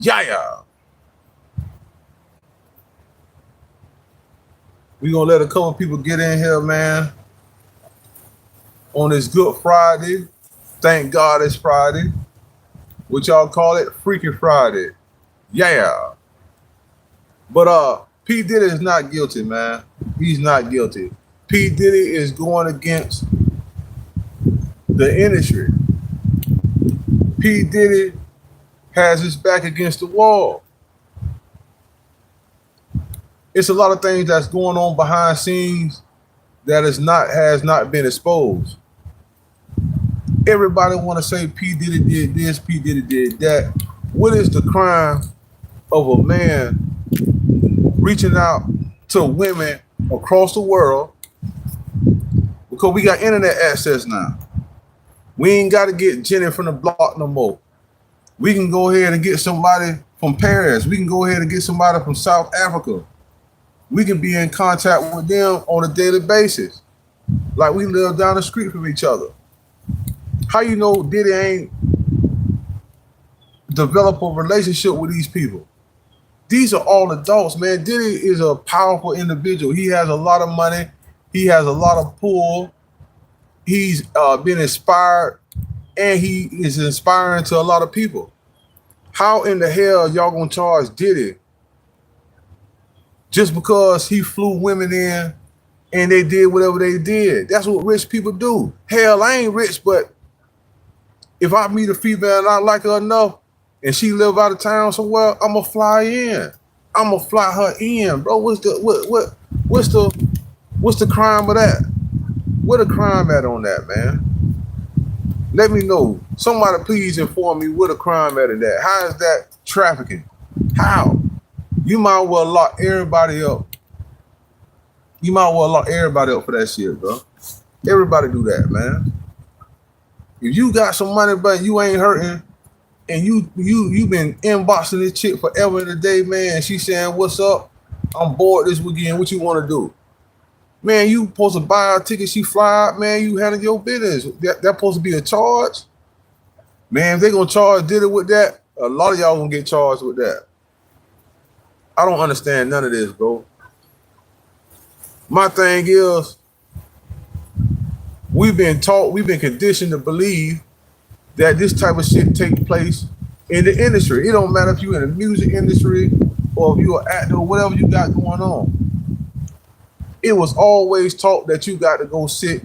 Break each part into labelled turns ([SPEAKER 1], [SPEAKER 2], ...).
[SPEAKER 1] Yeah. We gonna let a couple people get in here, man, on this Good Friday. Thank God it's Friday. What y'all call it? Freaky Friday. Yeah. But P. Diddy is not guilty, man. He's not guilty. P. Diddy is going against the industry. P. Diddy has his back against the wall. It's a lot of things that's going on behind scenes that has not been exposed. Everybody want to say P. Diddy did this, P. Diddy did that. What is the crime of a man reaching out to women across the world? Because we got internet access now. We ain't got to get Jenny from the block no more. We can go ahead and get somebody from Paris. We can go ahead and get somebody from South Africa. We can be in contact with them on a daily basis. Like we live down the street from each other. How you know Diddy ain't develop a relationship with these people? These are all adults, man. Diddy is a powerful individual. He has a lot of money. He has a lot of pull. He's been inspired, and he is inspiring to a lot of people. How in the hell y'all gonna charge Diddy just because he flew women in and they did whatever they did? That's what rich people do. Hell, I ain't rich, but if I meet a female and I like her enough and she live out of town somewhere, I'ma fly in. I'ma fly her in, bro. What's the crime of that? What a crime at on that, man? Let me know. Somebody please inform me what a crime at in that. How is that trafficking? How? You might well lock everybody up. You might well lock everybody up for that shit, bro. Everybody do that, man. If you got some money, but you ain't hurting, and you been inboxing this chick forever and a day, man, and she saying, "What's up? I'm bored this weekend. What you want to do?" Man, you supposed to buy a ticket, she fly out, man, you handle your business. That supposed to be a charge? Man, if they gonna charge Diddy with that, a lot of y'all gonna get charged with that. I don't understand none of this, bro. My thing is, we've been conditioned to believe that this type of shit takes place in the industry. It don't matter if you're in the music industry or if you're an actor or whatever you got going on. It was always taught that you got to go sit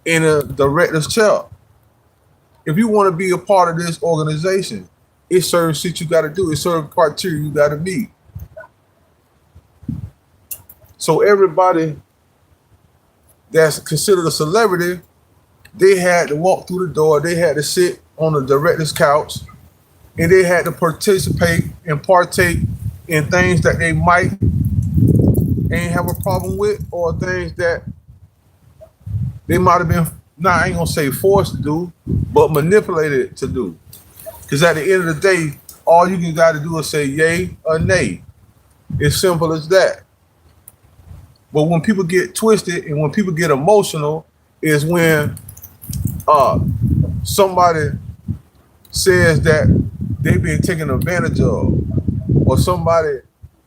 [SPEAKER 1] in a director's chair. If you want to be a part of this organization, it's certain shit you got to do. It's certain criteria you got to meet. So everybody that's considered a celebrity, they had to walk through the door. They had to sit on the director's couch, and they had to participate and partake in things that they might ain't have a problem with, or things that they might have been, I ain't gonna say forced to do, but manipulated to do. Because at the end of the day, all you got to do is say yay or nay. It's simple as that. But when people get twisted and when people get emotional is when somebody says that they've been taken advantage of, or somebody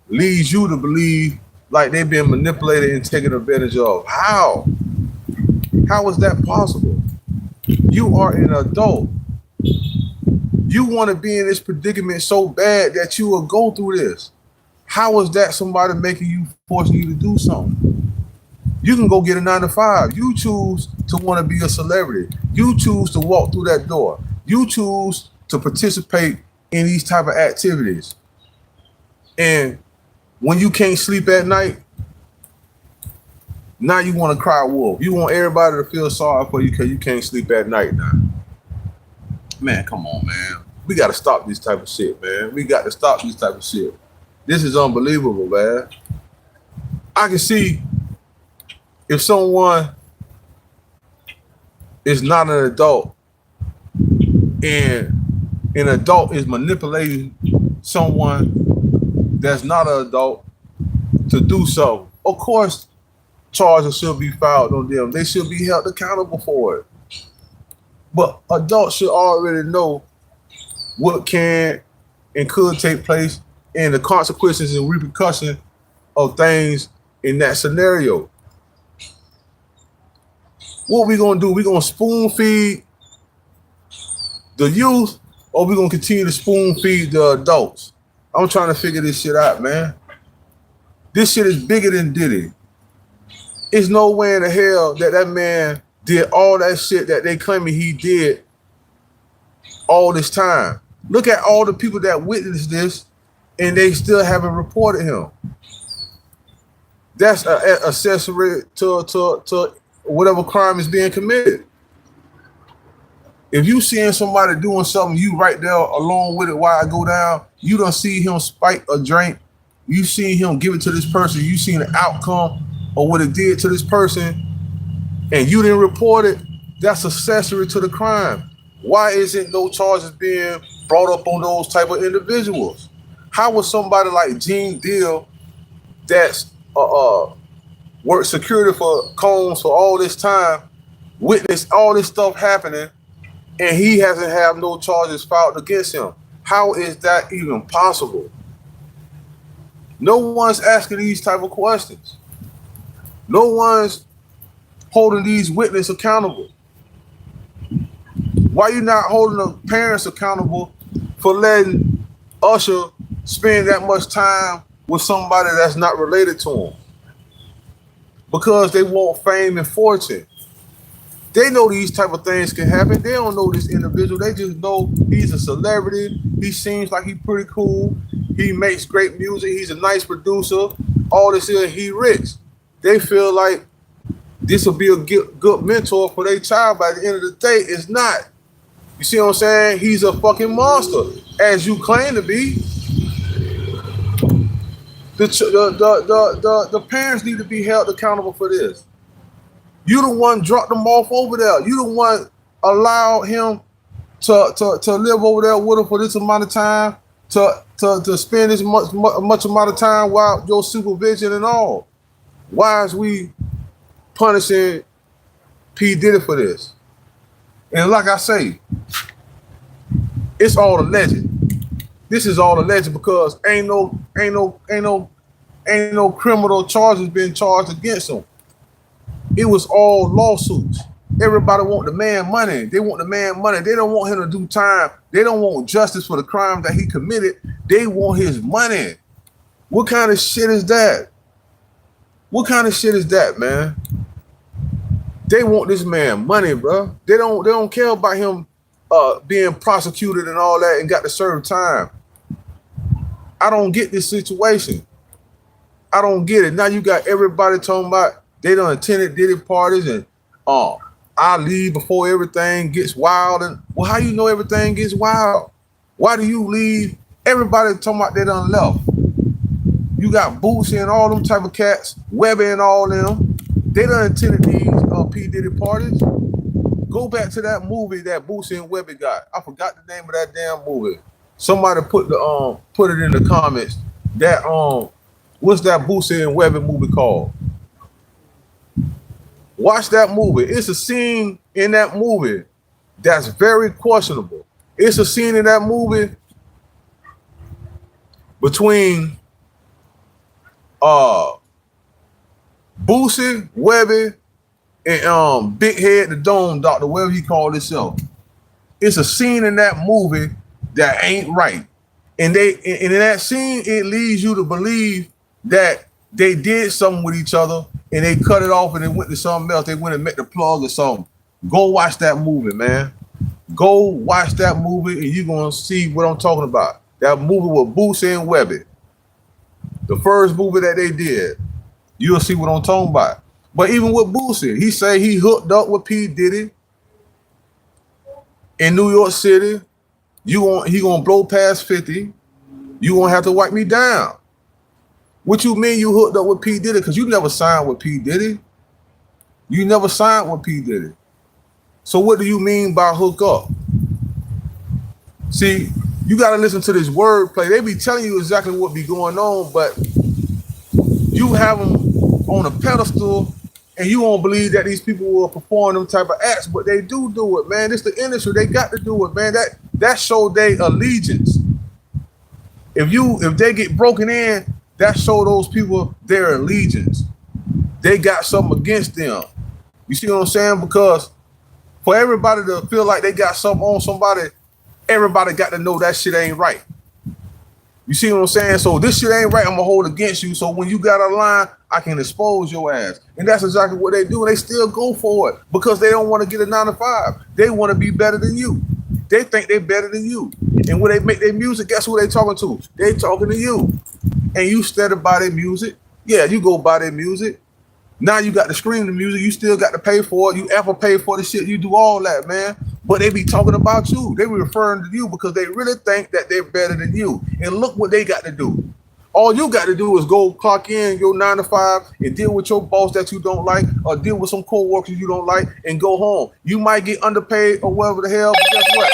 [SPEAKER 1] leads you to believe like they've been manipulated and taken advantage of. How? How is that possible? You are an adult. You want to be in this predicament so bad that you will go through this. How is that somebody making you, forcing you to do something? You can go get a 9 to 5. You choose to want to be a celebrity. You choose to walk through that door. You choose to participate in these type of activities. And when you can't sleep at night, now you want to cry wolf. You want everybody to feel sorry for you because you can't sleep at night now. Man, come on, man. We got to stop this type of shit, man. We got to stop this type of shit. This is unbelievable, man. I can see if someone is not an adult and an adult is manipulating someone that's not an adult to do so, of course, charges should be filed on them. They should be held accountable for it. But adults should already know what can and could take place, and the consequences and repercussions of things in that scenario. What we gonna do? We gonna spoon feed the youth, or we gonna continue to spoon feed the adults? I'm trying to figure this shit out, man. This shit is bigger than Diddy. It's no way in the hell that man did all that shit that they claiming he did all this time. Look at all the people that witnessed this, and they still haven't reported him. That's accessory to whatever crime is being committed. If you seeing somebody doing something, you right there along with it while I go down, you don't see him spike a drink, you see him give it to this person, you seen the outcome of what it did to this person, and you didn't report it, that's accessory to the crime. Why isn't no charges being brought up on those type of individuals? How would somebody like Gene Deal, that's worked security for Combs for all this time, witness all this stuff happening, and he hasn't had no charges filed against him? How is that even possible? No one's asking these type of questions. No one's holding these witnesses accountable. Why you not holding the parents accountable for letting Usher spend that much time with somebody that's not related to him? Because they want fame and fortune. They know these type of things can happen. They don't know this individual. They just know he's a celebrity. He seems like he's pretty cool. He makes great music. He's a nice producer. All this here, he rich. They feel like this will be a good mentor for their child. By the end of the day, it's not. You see what I'm saying? He's a fucking monster, as you claim to be. The parents need to be held accountable for this. You the one dropped them off over there. You the one allowed him to live over there with him for this amount of time, to spend this much amount of time while your supervision and all. Why is we punishing P. Diddy for this? And like I say, it's all alleged. This is all alleged because ain't no criminal charges being charged against him. It was all lawsuits. Everybody want the man money. They want the man money. They don't want him to do time. They don't want justice for the crime that he committed. They want his money. What kind of shit is that? What kind of shit is that, man? They want this man money, bro. They don't care about him being prosecuted and all that and got to serve time. I don't get this situation. I don't get it. Now you got everybody talking about they done attended Diddy parties and I leave before everything gets wild. And well, how you know everything gets wild? Why do you leave? Everybody talking about they done left. You got Boosie and all them type of cats, Webby and all them. They done attended these P. Diddy parties. Go back to that movie that Boosie and Webby got. I forgot the name of that damn movie. Somebody put it in the comments. That what's that Boosie and Webby movie called? Watch that movie. It's a scene in that movie that's very questionable. It's a scene in that movie between Boosie, Webby, and Big Head the Dome Doctor, whatever he called himself. It's a scene in that movie that ain't right. And in that scene, it leads you to believe that they did something with each other and they cut it off and they went to something else. They went and met the plug or something. Go watch that movie, man. Go watch that movie and you're going to see what I'm talking about. That movie with Boosie and Webby. The first movie that they did. You'll see what I'm talking about. But even with Boosie, he say he hooked up with P. Diddy in New York City. He gonna blow past 50. You gonna have to wipe me down. What you mean you hooked up with P. Diddy? Because you never signed with P. Diddy. You never signed with P. Diddy. So what do you mean by hook up? See, you got to listen to this wordplay. They be telling you exactly what be going on, but you have them on a pedestal and you won't believe that these people will perform them type of acts, but they do it, man. It's the industry. They got to do it, man. That showed their allegiance. If they get broken in, that show those people their allegiance. They got something against them. You see what I'm saying? Because for everybody to feel like they got something on somebody, everybody got to know that shit ain't right. You see what I'm saying? So this shit ain't right, I'm gonna hold against you. So when you got a line, I can expose your ass. And that's exactly what they do. They still go for it because they don't want to get a 9 to 5. They want to be better than you. They think they're better than you. And when they make their music, guess who they talking to? They talking to you. And you steady buy their music. Yeah, you go buy their music. Now you got to stream the music. You still got to pay for it. You ever pay for the shit. You do all that, man. But they be talking about you. They be referring to you because they really think that they're better than you. And look what they got to do. All you got to do is go clock in your 9 to 5 and deal with your boss that you don't like or deal with some co-workers you don't like and go home. You might get underpaid or whatever the hell, but guess what?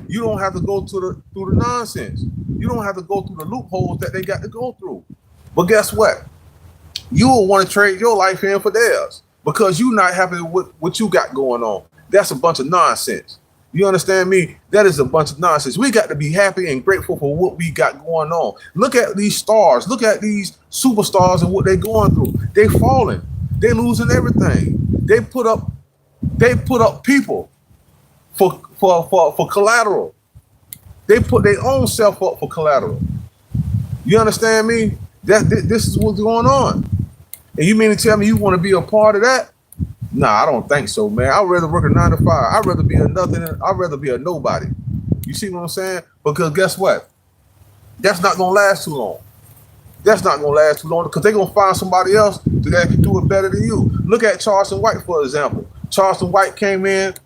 [SPEAKER 1] You don't have to go through the nonsense. You don't have to go through the loopholes that they got to go through. But guess what? You will want to trade your life in for theirs because you're not happy with what you got going on. That's a bunch of nonsense. You understand me? That is a bunch of nonsense. We got to be happy and grateful for what we got going on. Look at these stars. Look at these superstars and what they're going through. They falling. They losing everything. They put up people for collateral. They put their own self up for collateral. You understand me? This is what's going on. And you mean to tell me you want to be a part of that? Nah, I don't think so, man. I'd rather work a 9 to 5. I'd rather be a nothing. I'd rather be a nobody. You see what I'm saying? Because guess what? That's not going to last too long. That's not going to last too long because they're going to find somebody else that can do it better than you. Look at Charleston White, for example. Charleston White came into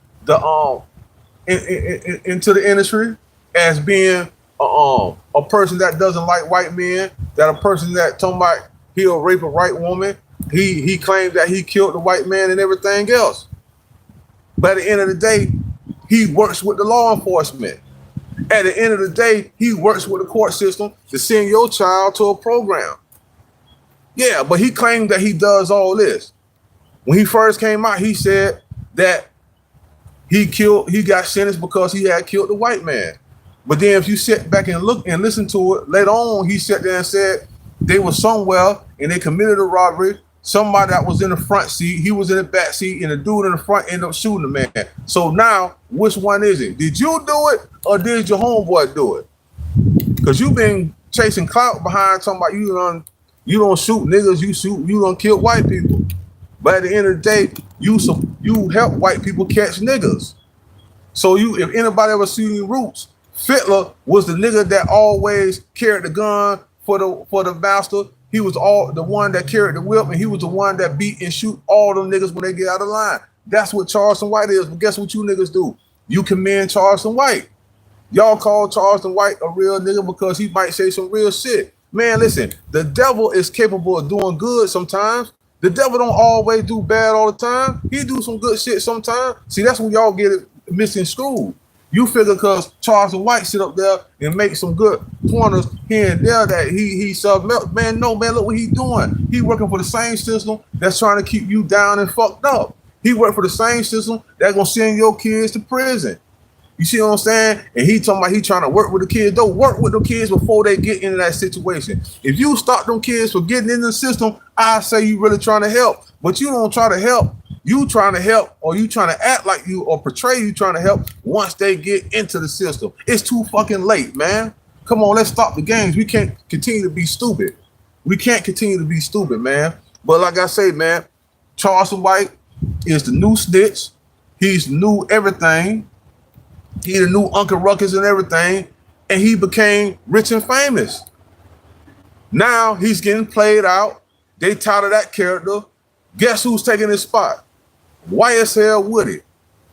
[SPEAKER 1] the industry as being a person that doesn't like white men, that a person that talking about he'll rape a white woman. He claimed that he killed the white man and everything else. But at the end of the day, he works with the law enforcement. At the end of the day, he works with the court system to send your child to a program. Yeah, but he claimed that he does all this. When he first came out, he said that he got sentenced because he had killed the white man. But then if you sit back and look and listen to it, later on, he sat there and said they were somewhere and they committed a robbery. Somebody that was in the front seat, he was in the back seat, and the dude in the front ended up shooting the man. So now, which one is it? Did you do it or did your homeboy do it? Because you've been chasing clout behind talking about you don't shoot niggas, you don't kill white people. But at the end of the day, you help white people catch niggas. So if anybody ever seen Roots, Fittler was the nigga that always carried the gun for the master. He was the one that carried the whip, and he was the one that beat and shoot all them niggas when they get out of line. That's what Charleston White is. But guess what you niggas do? You commend Charleston White. Y'all call Charleston White a real nigga because he might say some real shit. Man, listen, the devil is capable of doing good sometimes. The devil don't always do bad all the time. He do some good shit sometimes. See, that's when y'all get it missing school. You figure because Charleston White sit up there and make some good pointers here and there that he man, no, man, look what he doing. He working for the same system that's trying to keep you down and fucked up. He work for the same system that's gonna send your kids to prison. You see what I'm saying? And he talking about he trying to work with the kids. Don't work with the kids before they get into that situation. If you stop them kids from getting in the system, I say you really trying to help. But you don't try to help. You trying to help, or you trying to act like you or portray you trying to help once they get into the system. It's too fucking late, man. Come on, let's stop the games. We can't continue to be stupid. We can't continue to be stupid, man. But like I say, man, Charleston White is the new snitch. He's the new everything. He the new Uncle Ruckus and everything. And he became rich and famous. Now he's getting played out. They tired of that character. Guess who's taking his spot? YSL Woody.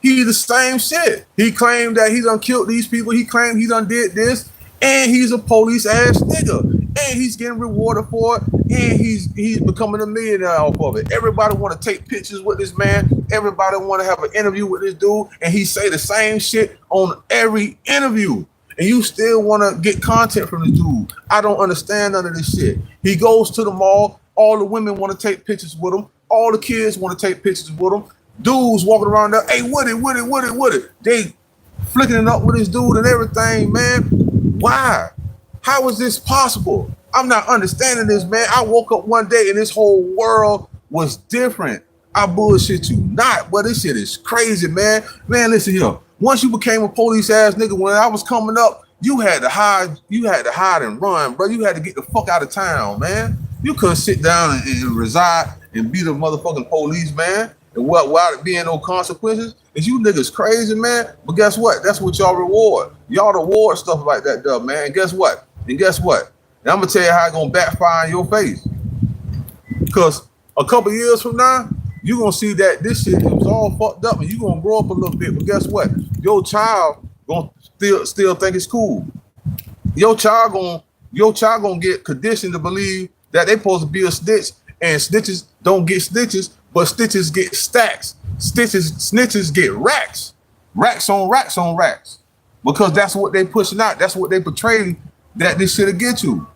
[SPEAKER 1] He the same shit. He claimed that he done killed these people. He claimed he done did this. And he's a police ass nigga. And he's getting rewarded for it. And he's becoming a millionaire off of it. Everybody want to take pictures with this man. Everybody want to have an interview with this dude. And he say the same shit on every interview. And you still want to get content from this dude. I don't understand none of this shit. He goes to the mall. All the women want to take pictures with him. All the kids want to take pictures with him. Dudes walking around there, hey, Woody. They flicking it up with this dude and everything, man. Why? How is this possible? I'm not understanding this, man. I woke up one day and this whole world was different. I bullshit you not, but this shit is crazy, man. Man, listen here. Once you became a police ass nigga, when I was coming up, you had to hide. You had to hide and run, bro. You had to get the fuck out of town, man. You couldn't sit down and reside and be the motherfucking police, man. And without it being no consequences. Is you niggas crazy, man? But guess what? That's what y'all reward. Y'all reward stuff like that, though, man. And guess what? And I'm gonna tell you how it's gonna backfire in your face. Because a couple years from now, you're gonna see that this shit was all fucked up and you're gonna grow up a little bit. But guess what? Your child gonna still think it's cool. Your child gonna get conditioned to believe that they supposed to be a snitch, and snitches don't get stitches, but stitches get stacks. Snitches get racks. Racks on racks on racks. Because that's what they pushing out. That's what they portray that this shit'll get you.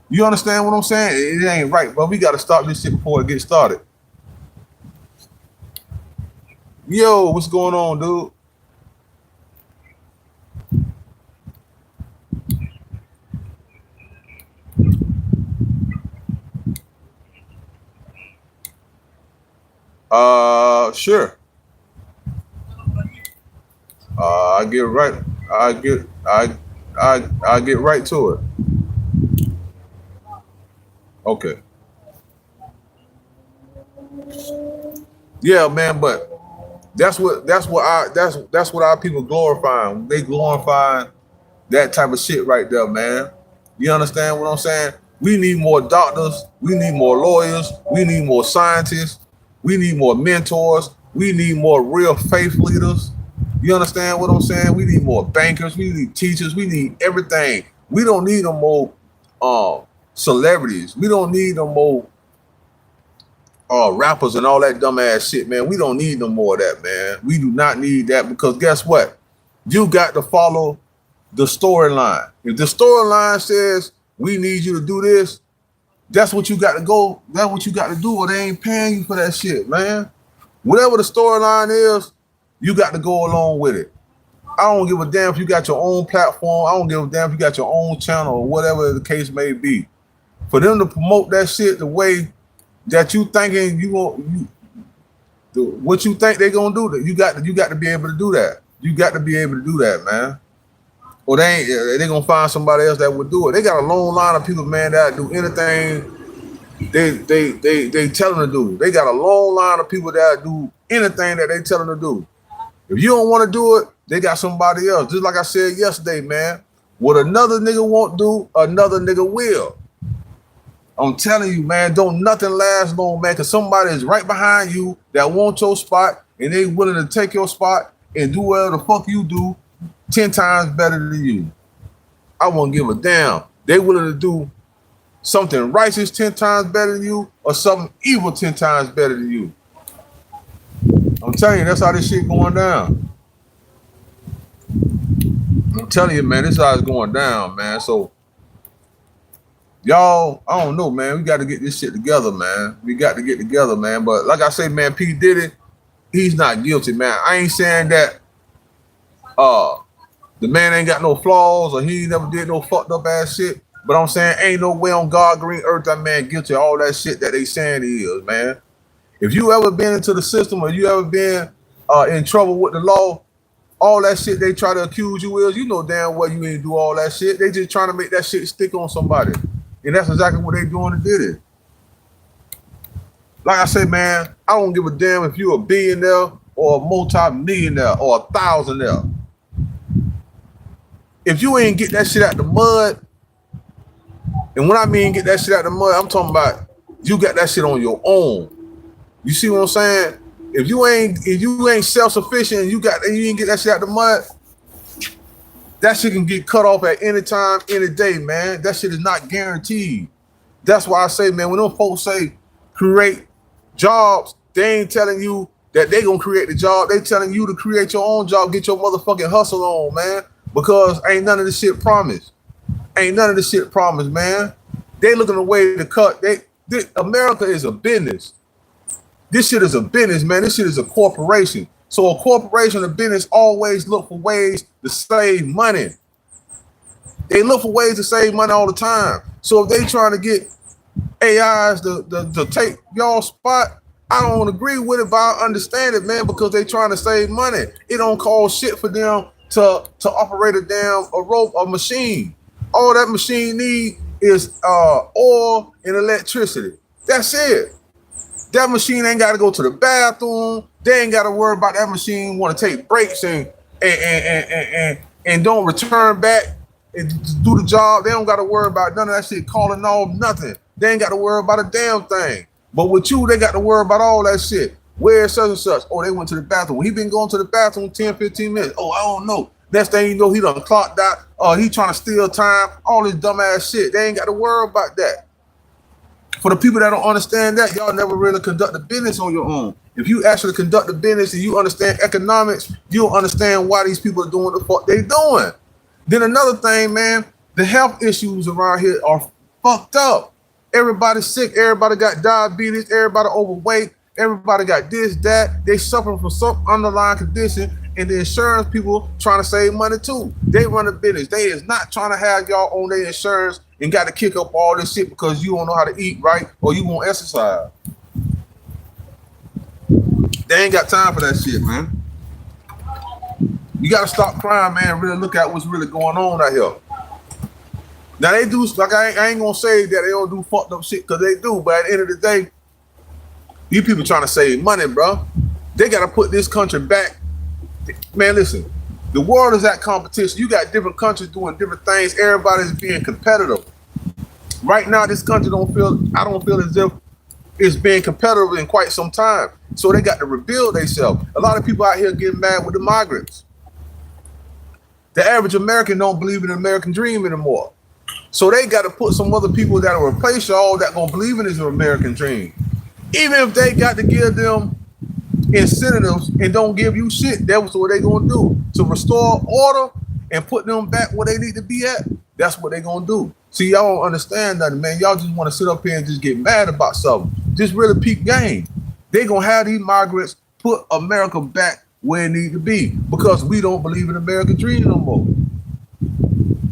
[SPEAKER 1] You understand what I'm saying? It ain't right, but we gotta stop this shit before it gets started. Yo, what's going on, dude? Sure. I get right. I get right to it. Okay. Yeah, man, but that's what our people glorifying. They glorifying that type of shit right there, man. You understand what I'm saying? We need more doctors. We need more lawyers. We need more scientists. We need more mentors. We need more real faith leaders. You understand what I'm saying? We need more bankers. We need teachers. We need everything. We don't need no more celebrities. We don't need no more rappers and all that dumbass shit, man. We don't need no more of that, man. We do not need that because guess what? You got to follow the storyline. If the storyline says we need you to do this, that's what you got to go. That's what you got to do, or they ain't paying you for that shit, man. Whatever the storyline is, you got to go along with it. I don't give a damn if you got your own platform. I don't give a damn if you got your own channel or whatever the case may be. For them to promote that shit the way that you thinking what you think they're gonna do, you got to be able to do that. You got to be able to do that, man. Or they gonna find somebody else that would do it. They got a long line of people, man, that do anything they tell them to do. They got a long line of people that do anything that they tell them to do. If you don't want to do it, they got somebody else. Just like I said yesterday, man. What another nigga won't do, another nigga will. I'm telling you, man, don't nothing last long, man, because somebody is right behind you that wants your spot and they willing to take your spot and do whatever the fuck you do 10 times better than you. I won't give a damn. They willing to do something righteous 10 times better than you or something evil 10 times better than you. I'm telling you, that's how this shit going down. I'm telling you, man, this is how it's going down, man. So, y'all, I don't know, man. We got to get this shit together, man. We got to get together, man. But like I say, man, P. Diddy, he's not guilty, man. I ain't saying that the man ain't got no flaws or he never did no fucked up ass shit. But I'm saying ain't no way on God green earth that man guilty of all that shit that they saying he is, man. If you ever been into the system or you ever been in trouble with the law, all that shit they try to accuse you with, you know damn well you ain't do all that shit. They just trying to make that shit stick on somebody. And that's exactly what they doing to Diddy. Like I say, man, I don't give a damn if you're a billionaire or a multi-millionaire or a thousandaire. If you ain't get that shit out the mud, and when I mean get that shit out the mud, I'm talking about you got that shit on your own. You see what I'm saying? If you ain't self-sufficient and you ain't get that shit out the mud, that shit can get cut off at any time, any day, man. That shit is not guaranteed. That's why I say, man, when them folks say create jobs, they ain't telling you that they gonna create the job. They telling you to create your own job, get your motherfucking hustle on, man. Because ain't none of this shit promised. Ain't none of this shit promised, man. They looking a way to cut. America is a business. This shit is a business, man. This shit is a corporation. So a corporation or business always look for ways to save money. They look for ways to save money all the time. So if they trying to get AIs to take y'all spot, I don't agree with it, but I understand it, man, because they trying to save money. It don't cost shit for them to operate a machine. All that machine need is oil and electricity. That's it. That machine ain't got to go to the bathroom. They ain't got to worry about that machine want to take breaks and don't return back and do the job. They don't got to worry about none of that shit, calling off nothing. They ain't got to worry about a damn thing. But with you, they got to worry about all that shit. Where's such and such? Oh, they went to the bathroom. He been going to the bathroom 10, 15 minutes. Oh, I don't know. Next thing you know, he done clocked out. He trying to steal time. All this dumbass shit. They ain't got to worry about that. For the people that don't understand that, y'all never really conduct a business on your own. If you actually conduct a business and you understand economics, you'll understand why these people are doing the fuck they doing. Then another thing, man, the health issues around here are fucked up. Everybody's sick. Everybody got diabetes. Everybody overweight. Everybody got this, that. They suffering from some underlying condition, and the insurance people trying to save money too. They run a business. They is not trying to have y'all on their insurance and got to kick up all this shit because you don't know how to eat right or you won't exercise. They ain't got time for that shit, man. You got to stop crying, man, and really look at what's really going on out here. Now, they do, like, I ain't going to say that they don't do fucked up shit, because they do, but at the end of the day, these people trying to save money, bro. They got to put this country back. Man, listen, the world is at competition. You got different countries doing different things. Everybody's being competitive. Right now, this country I don't feel as if it's being competitive in quite some time. So they got to rebuild themselves. A lot of people out here getting mad with the migrants. The average American don't believe in the American dream anymore. So they got to put some other people that will replace y'all that gonna believe in this American dream. Even if they got to give them incentives and don't give you shit, that's what they gonna do. To restore order and put them back where they need to be at, that's what they gonna do. See, y'all don't understand nothing, man. Y'all just want to sit up here and just get mad about something. Just really peak game. They gonna have these migrants put America back where it need to be because we don't believe in the American dream no more.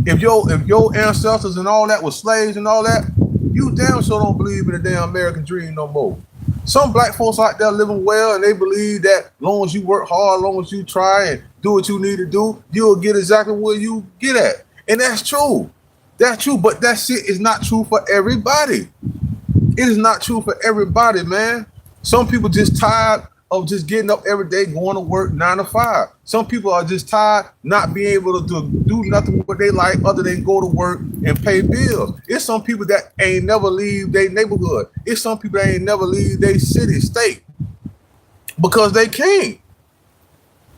[SPEAKER 1] If your ancestors and all that was slaves and all that, you damn sure don't believe in the damn American dream no more. Some black folks out there living well, and they believe that as long as you work hard, as long as you try and do what you need to do, you'll get exactly where you get at. And that's true. That's true, but that shit is not true for everybody. It is not true for everybody, man. Some people just tired of just getting up every day, going to work 9 to 5. Some people are just tired not being able to do nothing what they like other than go to work and pay bills. It's some people that ain't never leave their neighborhood. It's some people that ain't never leave their city, state, because they can't.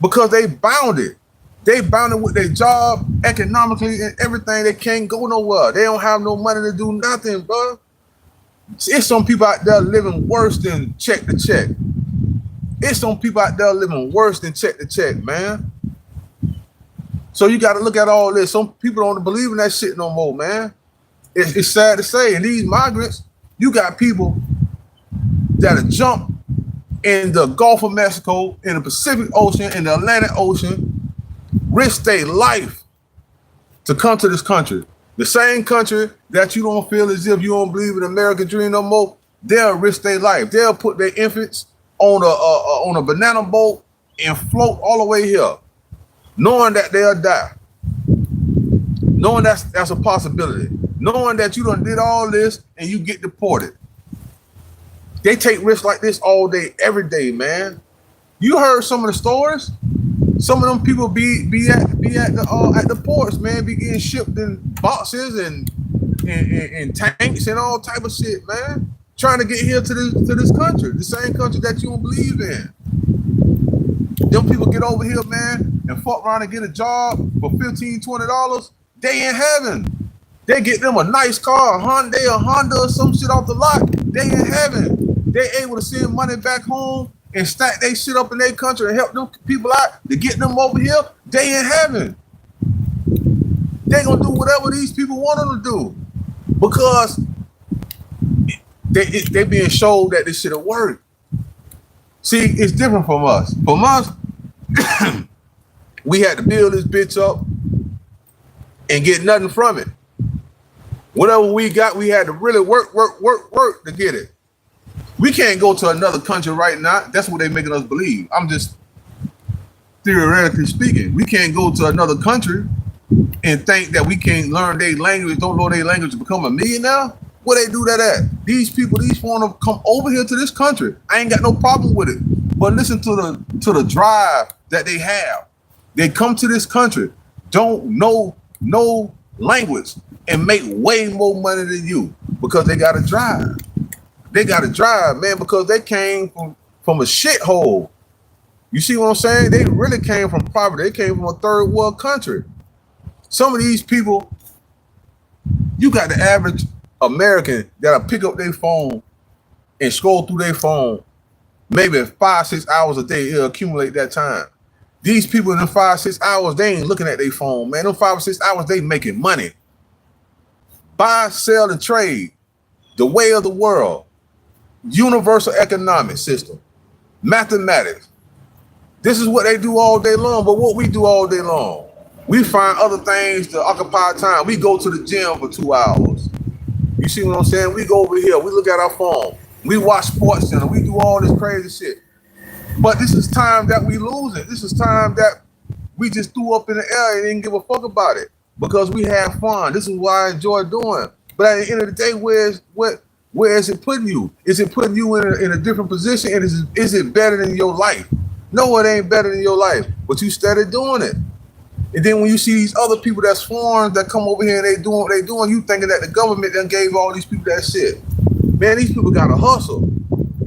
[SPEAKER 1] Because they bounded. They bounded with their job, economically, and everything. They can't go nowhere. They don't have no money to do nothing, bro. It's some people out there living worse than check to check. It's some people out there living worse than check to check, man. So you got to look at all this. Some people don't believe in that shit no more, man. It's sad to say. And these migrants, you got people that'll jump in the Gulf of Mexico, in the Pacific Ocean, in the Atlantic Ocean, risk their life to come to this country. The same country that you don't feel as if you don't believe in the American dream no more, they'll risk their life. They'll put their infants on a banana boat and float all the way here, knowing that they'll die, knowing that's a possibility, knowing that you done did all this and you get deported. They take risks like this all day, every day, man. You heard some of the stories. Some of them people be at the ports, man, be getting shipped in boxes and tanks and all type of shit, man. Trying to get here to this country, the same country that you don't believe in. Them people get over here, man, and fuck around and get a job for $15, $20. They in heaven. They get them a nice car, a Honda or some shit off the lot. They in heaven. They able to send money back home and stack they shit up in their country and help them people out to get them over here. They in heaven. They gonna do whatever these people want them to do because they being showed that this shit'll work. See, it's different from us. From us, We had to build this bitch up and get nothing from it. Whatever we got, we had to really work to get it. We can't go to another country right now. That's what they're making us believe. I'm just theoretically speaking. We can't go to another country and think that we can't learn their language, don't know their language to become a millionaire. Where they do that at? These people, these foreigners come over here to this country. I ain't got no problem with it. But listen to the drive that they have. They come to this country, don't know no language, and make way more money than you because they got to drive. They got to drive, man, because they came from a shithole. You see what I'm saying? They really came from poverty. They came from a third world country. Some of these people, you got the average American that'll pick up their phone and scroll through their phone maybe 5-6 hours a day. It'll accumulate that time. These people in them 5-6 hours, they ain't looking at their phone, man. Them 5 or 6 hours, they making money. Buy, sell, and trade. The way of the world. Universal economic system. Mathematics. This is what they do all day long, but what we do all day long, we find other things to occupy time. We go to the gym for 2 hours. You see what I'm saying? We go over here, we look at our phone, we watch Sports Center, we do all this crazy shit. But this is time that we lose it. This is time that we just threw up in the air and didn't give a fuck about it because we have fun. This is what I enjoy doing. But at the end of the day, where is it putting you? Is it putting you in a different position? And is it better than your life? No, it ain't better than your life, but you started doing it. And then when you see these other people that's foreign that come over here and they doing what they doing, you thinking that the government done gave all these people that shit. Man, these people gotta hustle.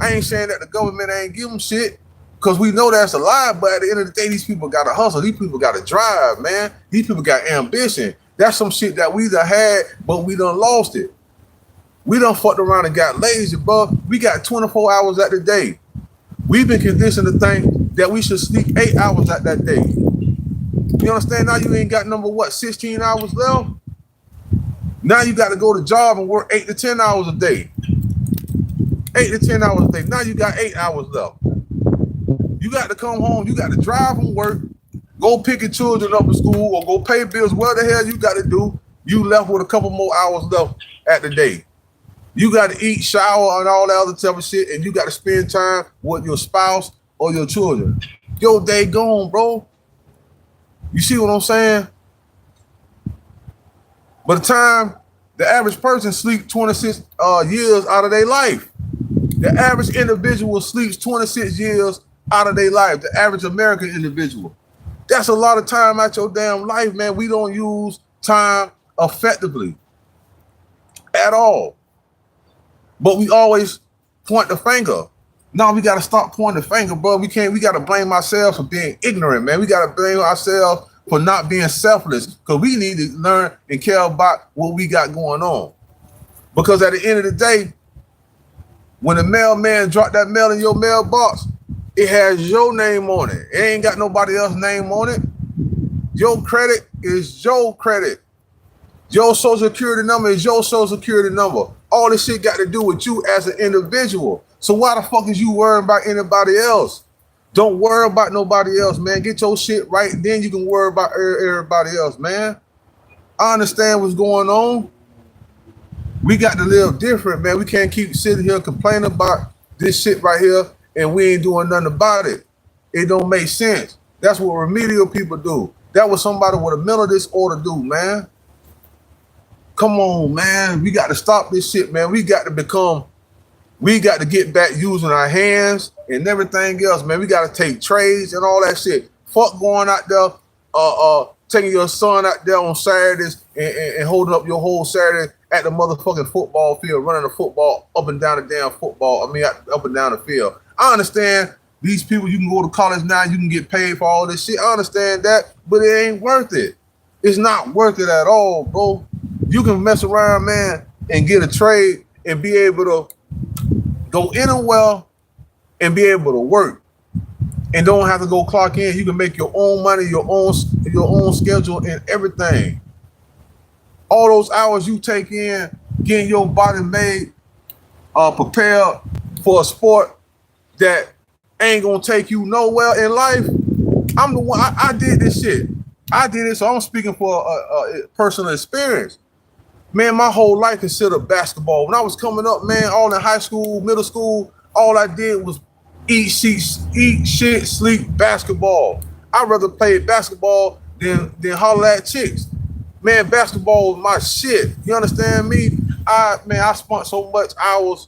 [SPEAKER 1] I ain't saying that the government ain't give them shit, because we know that's a lie, but at the end of the day, these people gotta hustle. These people gotta drive, man. These people got ambition. That's some shit that we done had, but we done lost it. We done fucked around and got lazy, bro. We got 24 hours at the day. We've been conditioned to think that we should sleep 8 hours at that day. You understand? Now you ain't got 16 hours left? Now you got to go to job and work 8 to 10 hours a day. 8 to 10 hours a day. Now you got 8 hours left. You got to come home. You got to drive from work, go pick your children up at school, or go pay bills. What the hell you got to do? You left with a couple more hours left at the day. You got to eat, shower, and all that other type of shit, and you got to spend time with your spouse or your children. Your day gone, bro. You see what I'm saying? By the time the average person sleeps 26 years out of their life, the average individual sleeps 26 years out of their life, the average American individual. That's a lot of time out your damn life, man. We don't use time effectively at all. But we always point the finger. No, we got to stop pointing the finger, bro. We got to blame ourselves for being ignorant, man. We got to blame ourselves for not being selfless, because we need to learn and care about what we got going on. Because at the end of the day, when the mailman dropped that mail in your mailbox, it has your name on it. It ain't got nobody else's name on it. Your credit is your credit. Your social security number is your social security number. All this shit got to do with you as an individual. So why the fuck is you worrying about anybody else? Don't worry about nobody else, man. Get your shit right, then you can worry about everybody else, man. I understand what's going on. We got to live different, man. We can't keep sitting here complaining about this shit right here and we ain't doing nothing about it. It don't make sense. That's what remedial people do. That was somebody with a mental disorder do, man. Come on, man. We got to stop this shit, man. We got to get back using our hands and everything else, man. We got to take trades and all that shit. Fuck going out there, taking your son out there on Saturdays and holding up your whole Saturday at the motherfucking football field, running the football up and down the damn football. Up and down the field. I understand these people, you can go to college now, you can get paid for all this shit. I understand that, but it ain't worth it. It's not worth it at all, bro. You can mess around, man, and get a trade and be able to go anywhere and be able to work and don't have to go clock in. You can make your own money, your own schedule and everything. All those hours you take in getting your body made, prepared for a sport that ain't gonna take you nowhere in life. I'm the one. I did this shit. I did it, so I'm speaking for a personal experience. Man, my whole life considered basketball. When I was coming up, man, all in high school, middle school, all I did was eat shit, sleep, basketball. I'd rather play basketball than holler at chicks. Man, basketball was my shit. You understand me? I spent so much hours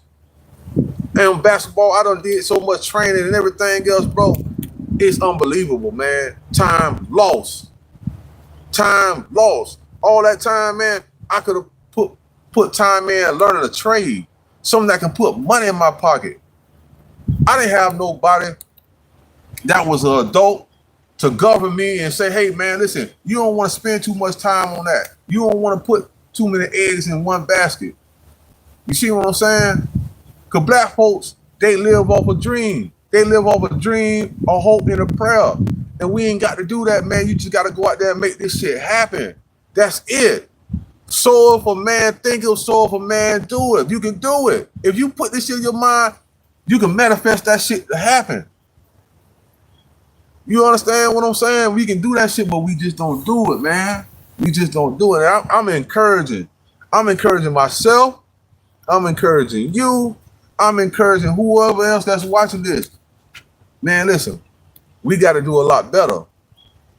[SPEAKER 1] in basketball. I done did so much training and everything else, bro. It's unbelievable, man. Time lost. Time lost. All that time, man, I could have put time in learning a trade, something that can put money in my pocket. I didn't have nobody that was an adult to govern me and say, hey, man, listen, you don't want to spend too much time on that. You don't want to put too many eggs in one basket. You see what I'm saying? Because black folks, they live off a dream. They live off a dream, a hope, and a prayer. And we ain't got to do that, man. You just got to go out there and make this shit happen. That's it. So if a man think it, so if a man do it. You can do it. If you put this shit in your mind, you can manifest that shit to happen. You understand what I'm saying? We can do that shit, but we just don't do it, man. We just don't do it. I'm encouraging. I'm encouraging myself. I'm encouraging you. I'm encouraging whoever else that's watching this. Man, listen, we got to do a lot better.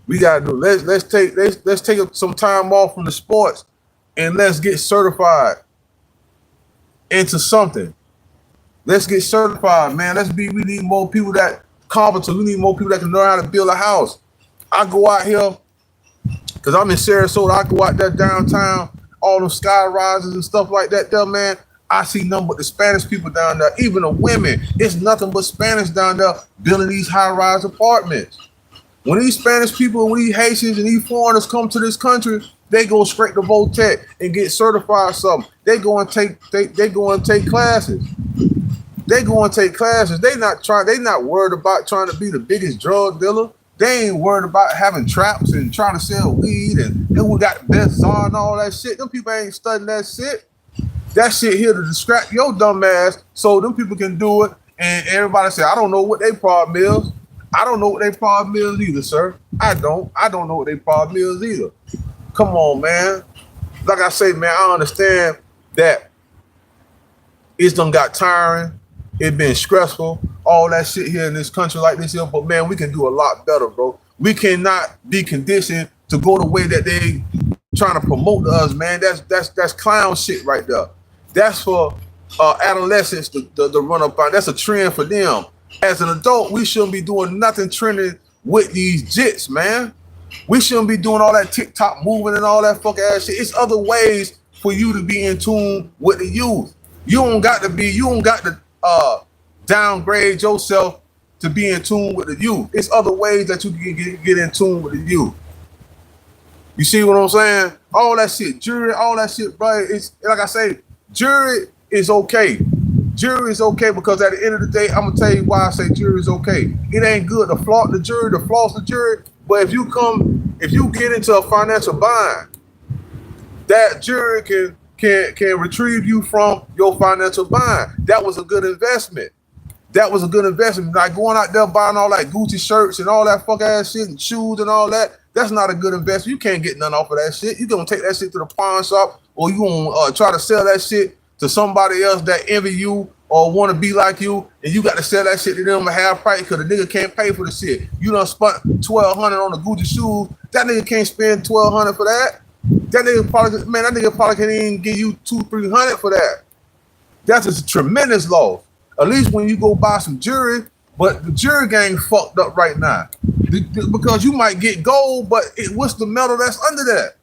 [SPEAKER 1] We got to do. Let's take some time off from the sports and let's get certified into something. Let's get certified, man. We need more people that competent. We need more people that can learn how to build a house. I go out here, because I'm in Sarasota, I go out there downtown, all them sky rises and stuff like that there, man. I see nothing but the Spanish people down there, even the women. It's nothing but Spanish down there building these high-rise apartments. When these Spanish people, when these Haitians and these foreigners come to this country, they go straight to Votech and get certified something. They go and take classes. They go and take classes. They not worried about trying to be the biggest drug dealer. They ain't worried about having traps and trying to sell weed and who got the best czar and all that shit. Them people ain't studying that shit. That shit here to distract your dumb ass so them people can do it. And everybody say, I don't know what their problem is. I don't know what their problem is either, sir. I don't know what their problem is either. Come on, man. Like I say, man, I understand that it's done got tiring. It been stressful. All that shit here in this country like this here. But, man, we can do a lot better, bro. We cannot be conditioned to go the way that they trying to promote to us, man. That's clown shit right there. That's for adolescents to run up on. That's a trend for them. As an adult, we shouldn't be doing nothing trending with these jits, man. We shouldn't be doing all that TikTok moving and all that fuck ass shit. It's other ways for you to be in tune with the youth. You don't got to downgrade yourself to be in tune with the youth. It's other ways that you can get in tune with the youth. You see what I'm saying? All that shit, jury, all that shit, bro. It's like I say, jury is okay. Jury is okay because at the end of the day, I'm gonna tell you why I say jury is okay. It ain't good to flaunt the jury, to floss the jury. But if you get into a financial bind, that jury can retrieve you from your financial bind. That was a good investment. That was a good investment. Like going out there buying all that Gucci shirts and all that fuck ass shit and shoes and all that. That's not a good investment. You can't get nothing off of that shit. You gonna take that shit to the pawn shop, or you gonna try to sell that shit to somebody else that envy you or want to be like you, and you got to sell that shit to them at half price because the nigga can't pay for the shit. You done spent $1,200 on the Gucci shoes. That nigga can't spend $1,200 for that. That nigga probably can't even give you $200-300 for that. That's a tremendous loss. At least when you go buy some jewelry, but the jewelry game fucked up right now because you might get gold, but what's the metal that's under that?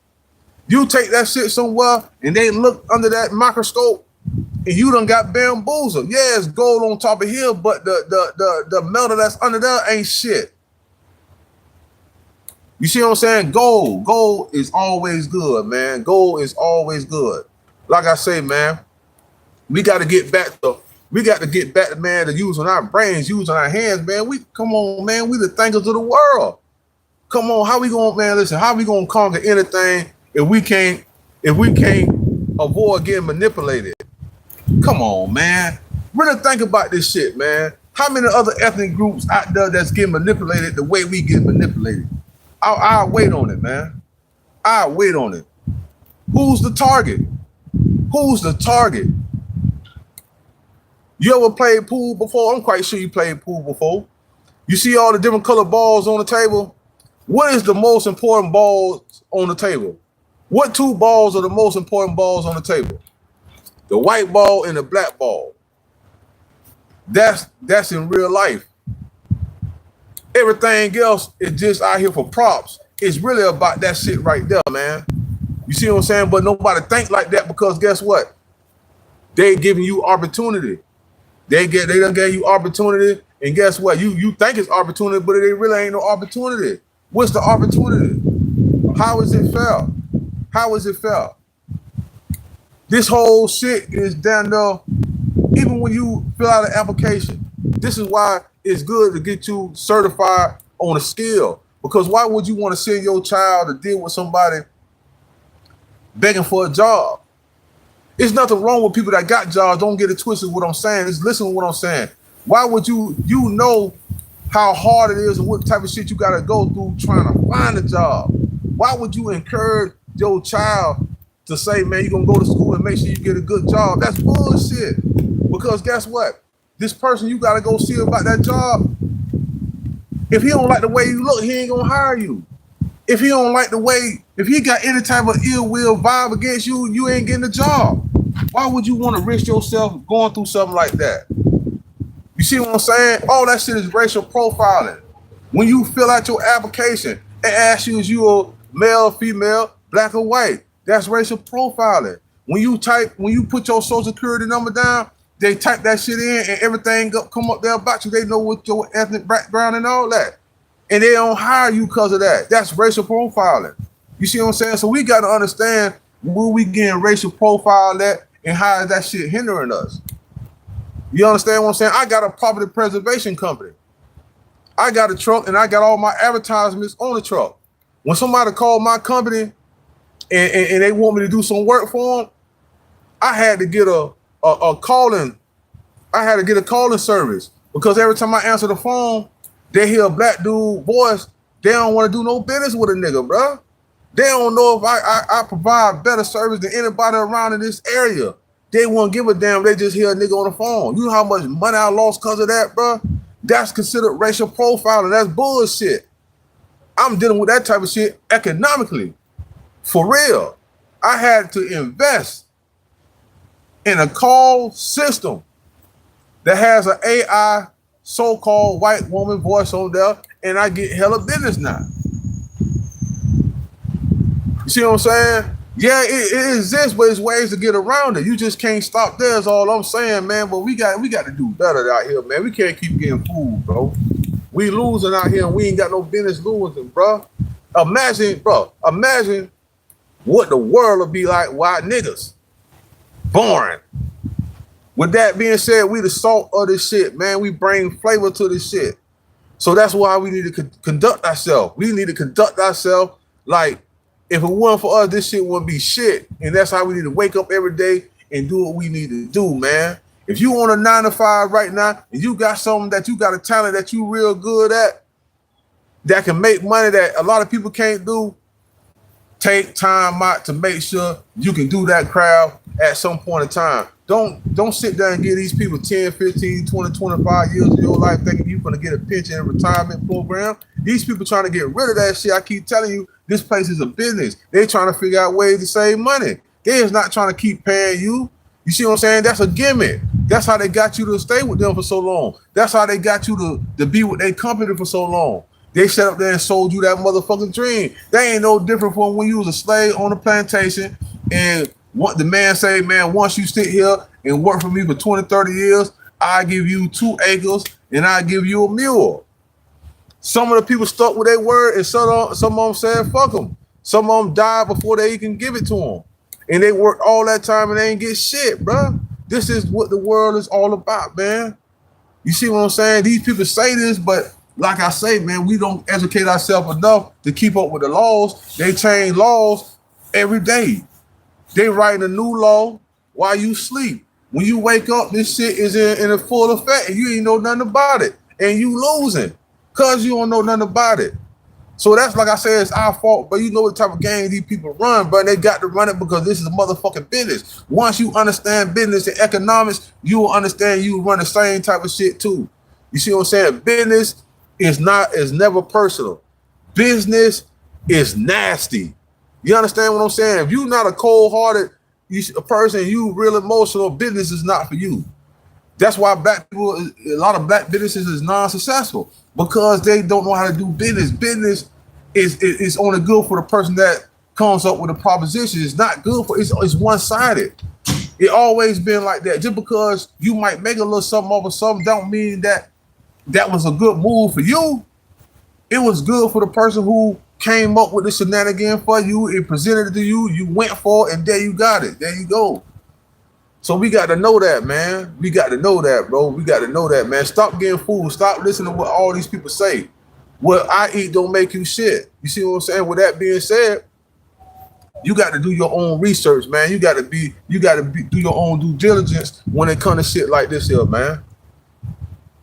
[SPEAKER 1] You take that shit somewhere and they look under that microscope and you done got bamboozled. Yeah, it's gold on top of here, but the metal that's under there ain't shit. You see what I'm saying? Gold is always good, man. Gold is always good. Like I say, man, we got to get back to man, to using our brains, using our hands, man. Come on, man. We the thinkers of the world. Come on, how we gonna conquer anything if we can't avoid getting manipulated? Come on, man. Really think about this shit, man. How many other ethnic groups out there that's getting manipulated the way we get manipulated? I'll wait on it, man. I'll wait on it. Who's the target? Who's the target? You ever played pool before? I'm quite sure you played pool before. You see all the different color balls on the table? What is the most important balls on the table? What two balls are the most important balls on the table? The white ball and the black ball. That's in real life. Everything else is just out here for props. It's really about that shit right there, man. You see what I'm saying? But nobody think like that because guess what? They giving you opportunity. They done gave you opportunity, and guess what? You think it's opportunity, but it really ain't no opportunity. What's the opportunity? How is it fair? How is it fair? This whole shit is down there. Even when you fill out an application, this is why it's good to get you certified on a skill. Because why would you want to send your child to deal with somebody begging for a job? There's nothing wrong with people that got jobs. Don't get it twisted what I'm saying. Just listen to what I'm saying. Why would you know how hard it is and what type of shit you got to go through trying to find a job? Why would you encourage your child to say, man, you're going to go to school and make sure you get a good job? That's bullshit. Because guess what? This person you got to go see about that job, if he don't like the way you look, he ain't going to hire you. If he don't like the way, if he got any type of ill will vibe against you, you ain't getting a job. Why would you want to risk yourself going through something like that? You see what I'm saying? All that shit is racial profiling. When you fill out your application, it asks you, is you a male, female, black or white? That's racial profiling. When you put your social security number down, they type that shit in and everything come up there about you. They know what your ethnic background and all that. And they don't hire you because of that. That's racial profiling. You see what I'm saying? So we got to understand where we getting racial profile at and how is that shit hindering us. You understand what I'm saying? I got a property preservation company. I got a truck and I got all my advertisements on the truck. When somebody called my company and they want me to do some work for them, I had to get a calling. I had to get a calling service because every time I answer the phone, they hear a black dude voice. They don't want to do no business with a nigga, bro. They don't know if I provide better service than anybody around in this area. They won't give a damn. They just hear a nigga on the phone. You know how much money I lost because of that, bro? That's considered racial profiling. That's bullshit. I'm dealing with that type of shit economically. For real. I had to invest in a call system that has an AI so-called white woman voice on there, and I get hella business now. You see what I'm saying? Yeah, it exists, but there's ways to get around it. You just can't stop there is all I'm saying, man. But we got to do better out here, man. We can't keep getting fooled, bro. We losing out here and we ain't got no business losing, bro. Imagine what the world would be like white niggas. Boring. With that being said, we the salt of this shit, man. We bring flavor to this shit. So that's why we need to conduct ourselves. We need to conduct ourselves like if it weren't for us, this shit wouldn't be shit. And that's how we need to wake up every day and do what we need to do, man. If you on a 9 to 5 right now and you got something that you got a talent that you real good at that can make money that a lot of people can't do, take time out to make sure you can do that crowd at some point in time. Don't sit there and give these people 10, 15, 20, 25 years of your life thinking you're going to get a pension and retirement program. These people trying to get rid of that shit. I keep telling you, this place is a business. They're trying to figure out ways to save money. They is not trying to keep paying you. You see what I'm saying? That's a gimmick. That's how they got you to stay with them for so long. That's how they got you to be with their company for so long. They sat up there and sold you that motherfucking dream. They ain't no different from when you was a slave on a plantation and what the man say, man, once you sit here and work for me for 20, 30 years, I give you 2 acres and I give you a mule. Some of the people stuck with their word and some of them said, fuck them. Some of them died before they can give it to them. And they worked all that time and they ain't get shit, bro. This is what the world is all about, man. You see what I'm saying? These people say this, but like I say, man, we don't educate ourselves enough to keep up with the laws. They change laws every day. They writing a new law while you sleep. When you wake up, this shit is in a full effect and you ain't know nothing about it. And you losing because you don't know nothing about it. So that's like I said, it's our fault, but you know what type of game these people run, but they got to run it because this is a motherfucking business. Once you understand business and economics, you will understand you run the same type of shit too. You see what I'm saying? Business is never personal. Business is nasty. You understand what I'm saying? If you're not a cold-hearted a person, you real emotional, business is not for you. That's why black people, a lot of black businesses is non-successful because they don't know how to do business. Business is only good for the person that comes up with a proposition. It's not good for, it's one-sided. It always been like that. Just because you might make a little something over something don't mean that that was a good move for you. It was good for the person who came up with the shenanigan for you. It presented it to you. You went for it, and there you got it. There you go. So we got to know that, man. We got to know that, bro. We got to know that, man. Stop getting fooled. Stop listening to what all these people say. What I eat don't make you shit. You see what I'm saying? With that being said, you got to do your own research, man. You got to do your own due diligence when it comes to shit like this here, man.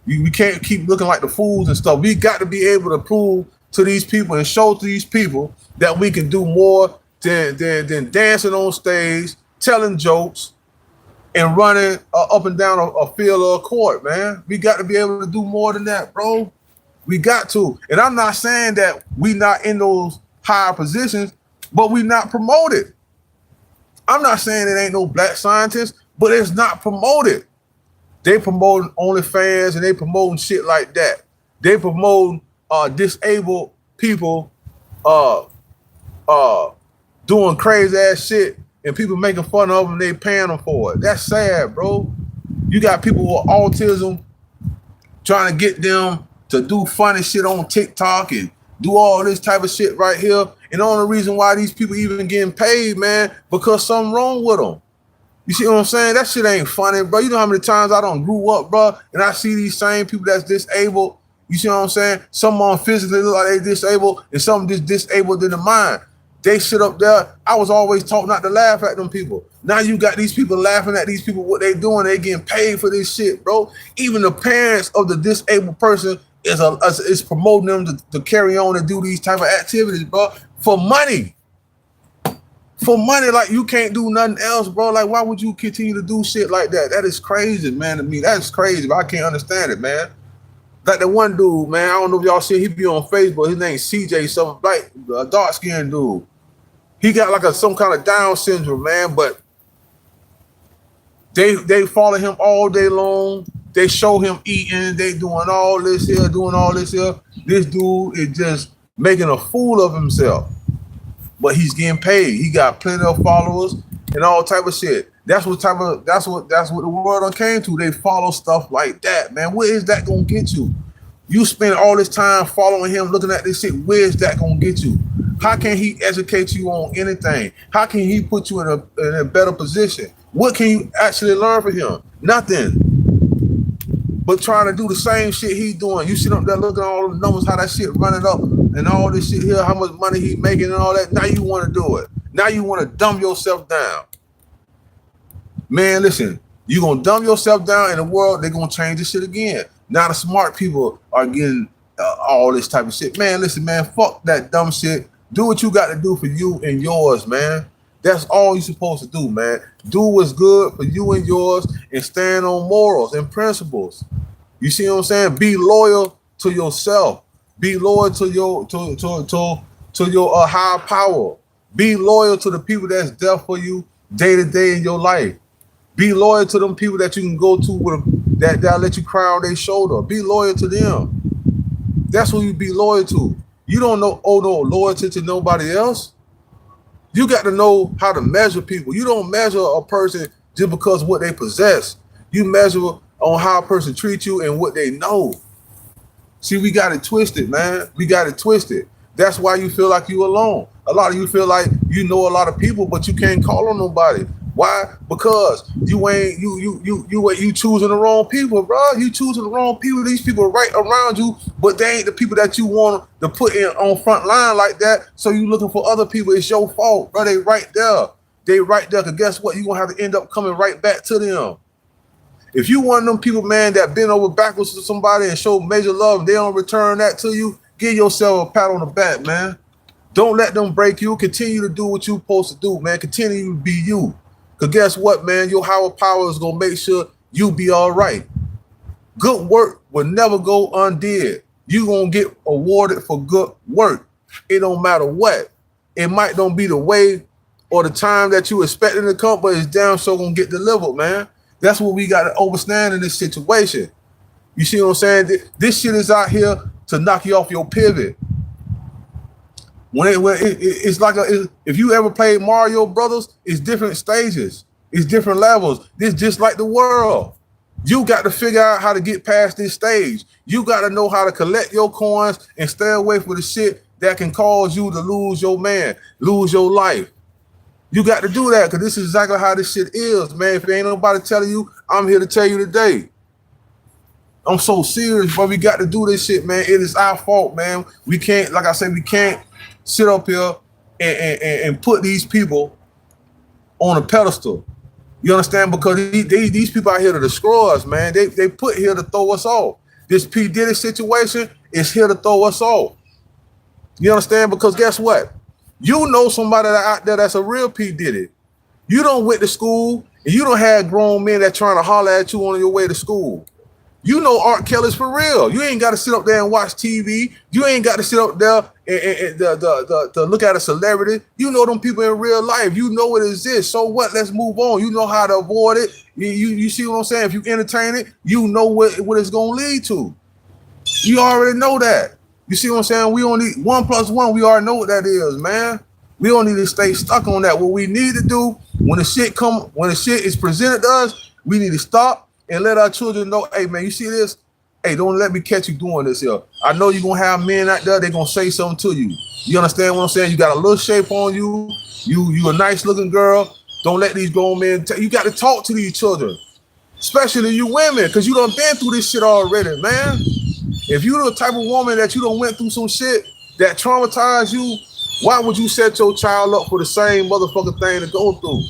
[SPEAKER 1] We can't keep looking like the fools and stuff. We got to be able to prove to these people and show to these people that we can do more than dancing on stage, telling jokes, and running up and down a field or a court, man. We got to be able to do more than that, bro. We got to. And I'm not saying that we not in those higher positions, but we not promoted. I'm not saying it ain't no black scientists, but it's not promoted. They promoting OnlyFans and they promoting shit like that. They promoting disabled people doing crazy ass shit and people making fun of them and they paying them for it. That's sad, bro. You got people with autism trying to get them to do funny shit on TikTok and do all this type of shit right here. And the only reason why these people even getting paid, man, because something wrong with them. You see what I'm saying? That shit ain't funny, bro. You know how many times I done grew up, bro, and I see these same people that's disabled. You see what I'm saying? Some on physically look like they disabled and some just disabled in the mind. They sit up there. I was always taught not to laugh at them people. Now you got these people laughing at these people, what they doing. They getting paid for this shit, bro. Even the parents of the disabled person is promoting them to carry on and do these type of activities, bro, for money. For money, like you can't do nothing else, bro. Like, why would you continue to do shit like that? That is crazy, man, to me. That's crazy, but I can't understand it, man. Like the one dude, man, I don't know if y'all see, he be on Facebook. His name's CJ, some like a dark-skinned dude. He got like some kind of Down syndrome, man, but they follow him all day long. They show him eating. They doing all this here, doing all this here. This dude is just making a fool of himself. But he's getting paid. He got plenty of followers and all type of shit. That's what the world came to. They follow stuff like that, man. Where is that gonna get you? You spend all this time following him, looking at this shit. Where is that gonna get you? How can he educate you on anything? How can he put you in a better position? What can you actually learn from him? Nothing. But trying to do the same shit he doing. You sit up there looking at all the numbers, how that shit running up, and all this shit here, how much money he making and all that. Now you want to do it. Now you want to dumb yourself down. Man, listen, you going to dumb yourself down in the world, they're going to change this shit again. Now the smart people are getting all this type of shit. Man, listen, man, fuck that dumb shit. Do what you got to do for you and yours, man. That's all you're supposed to do, man. Do what's good for you and yours and stand on morals and principles. You see what I'm saying? Be loyal to yourself. Be loyal to your higher power. Be loyal to the people that's there for you day to day in your life. Be loyal to them people that you can go to that'll let you cry on their shoulder. Be loyal to them. That's who you be loyal to. You don't know loyalty to nobody else. You got to know how to measure people. You don't measure a person just because of what they possess. You measure on how a person treats you and what they know. See, we got it twisted, man. We got it twisted. That's why you feel like you alone. A lot of you feel like you know a lot of people, but you can't call on nobody. Why? Because you choosing the wrong people, bro. You choosing the wrong people. These people are right around you, but they ain't the people that you want to put in on front line like that. So you looking for other people. It's your fault, bro. They right there. They right there. Cause guess what? You gonna have to end up coming right back to them. If you one of them people, man, that bend over backwards to somebody and show major love, and they don't return that to you, give yourself a pat on the back, man. Don't let them break you. Continue to do what you're supposed to do, man. Continue to be you. Because guess what, man? Your higher power is going to make sure you be all right. Good work will never go undid. You're going to get awarded for good work. It don't matter what. It might don't be the way or the time that you expecting to come, but it's damn sure going to get delivered, man. That's what we got to understand in this situation. You see what I'm saying? This shit is out here to knock you off your pivot. It's like if you ever played Mario Brothers, it's different stages, it's different levels. This just like the world. You got to figure out how to get past this stage. You got to know how to collect your coins and stay away from the shit that can cause you to lose your man, lose your life. You got to do that because this is exactly how this shit is, man. If ain't nobody telling you, I'm here to tell you today. I'm so serious, but we got to do this shit, man. It is our fault, man. We can't, like I said, we can't sit up here and put these people on a pedestal. You understand? Because these people out here to destroy us, man. They put here to throw us off. This P. Diddy situation is here to throw us off. You understand? Because guess what? You know somebody out there that's a real P. Diddy. You don't went to school and you don't have grown men that trying to holler at you on your way to school. You know R. Kelly's for real. You ain't got to sit up there and watch TV. You ain't got to sit up there and look at a celebrity. You know them people in real life. You know it exists. So what? Let's move on. You know how to avoid it. You see what I'm saying? If you entertain it, you know what it's going to lead to. You already know that. You see what I'm saying? We only 1 + 1. We already know what that is, man. We don't need to stay stuck on that. What we need to do when the shit is presented to us, we need to stop and let our children know, hey, man, you see this? Hey, don't let me catch you doing this here. I know you're going to have men out there, they're going to say something to you. You understand what I'm saying? You got a little shape on you. You a nice looking girl. Don't let these grown men, you got to talk to these children, especially you women, because you done been through this shit already, man. If you're the type of woman that you done went through some shit that traumatized you, why would you set your child up for the same motherfucking thing to go through?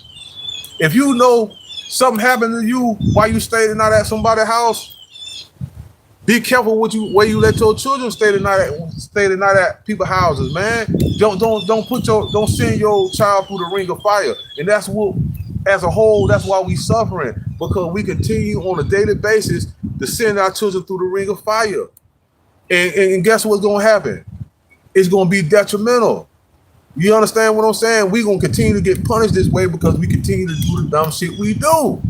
[SPEAKER 1] If you know something happened to you while you stayed the night at somebody's house, be careful where you let your children stay the night at people's houses, man. Don't send your child through the ring of fire. And that's what, as a whole, that's why we suffering, because we continue on a daily basis to send our children through the ring of fire. And guess what's gonna happen? It's gonna be detrimental. You understand what I'm saying? We're going to continue to get punished this way because we continue to do the dumb shit we do.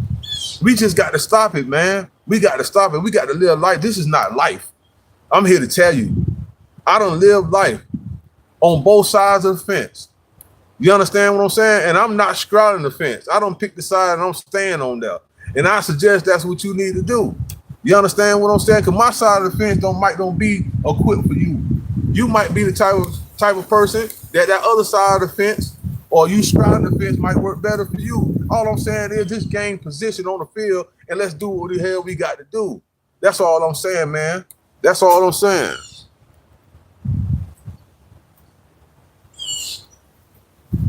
[SPEAKER 1] We just got to stop it, man. We got to stop it. We got to live life. This is not life. I'm here to tell you. I done lived life on both sides of the fence. You understand what I'm saying? And I'm not straddling the fence. I don't pick the side and I'm staying on there. And I suggest that's what you need to do. You understand what I'm saying? Because my side of the fence don't be equipped for you. You might be the type of person that other side of the fence or you straddling the fence might work better for you. All I'm saying is just gain position on the field and let's do what the hell we got to do. That's all I'm saying, man. That's all I'm saying.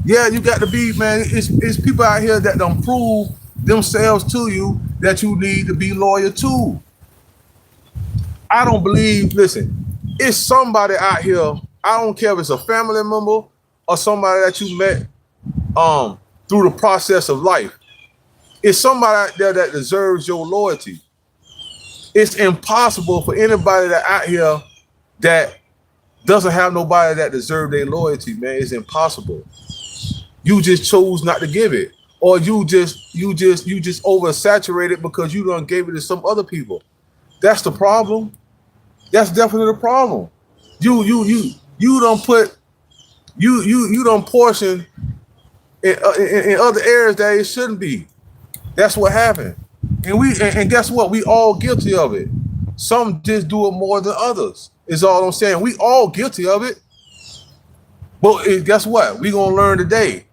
[SPEAKER 1] Yeah, you got to be, man. It's people out here that don't prove themselves to you that you need to be loyal to. I don't believe, listen, it's somebody out here, I don't care if it's a family member or somebody that you met through the process of life. It's somebody out there that deserves your loyalty. It's impossible for anybody that out here that doesn't have nobody that deserves their loyalty, man. It's impossible. You just chose not to give it, or you just oversaturated because you done gave it to some other people. That's the problem. That's definitely the problem. You done portion in other areas that it shouldn't be. That's what happened. And guess what? We all guilty of it. Some just do it more than others. Is all I'm saying. We all guilty of it. But guess what? We gonna learn today.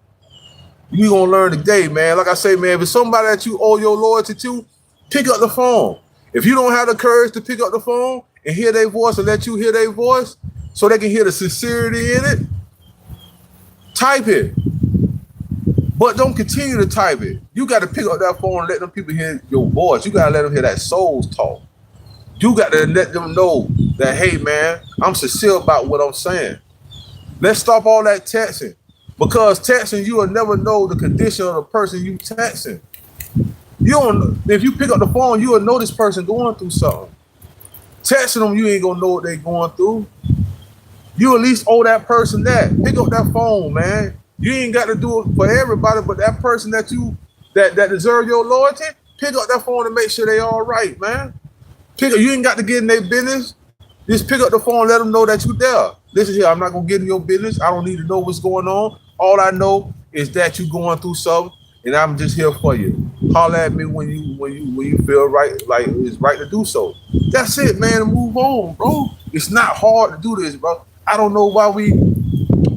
[SPEAKER 1] We gonna learn today, man. Like I say, man, if it's somebody that you owe your loyalty to, pick up the phone. If you don't have the courage to pick up the phone and hear their voice and let you hear their voice so they can hear the sincerity in it, type it. But don't continue to type it. You got to pick up that phone and let them people hear your voice. You got to let them hear that soul's talk. You got to let them know that, hey, man, I'm sincere about what I'm saying. Let's stop all that texting. Because texting, you will never know the condition of the person you texting. You don't. If you pick up the phone, you will know this person going through something. Texting them, you ain't going to know what they going through. You at least owe that person that. Pick up that phone, man. You ain't got to do it for everybody, but that person that deserve your loyalty, pick up that phone and make sure they all right, man. You ain't got to get in their business. Just pick up the phone and let them know that you there. Listen here, I'm not gonna get in your business. I don't need to know what's going on. All I know is that you going through something, and I'm just here for you. Holler at me when you feel right, like it's right to do so. That's it, man. Move on, bro. It's not hard to do this, bro. I don't know why we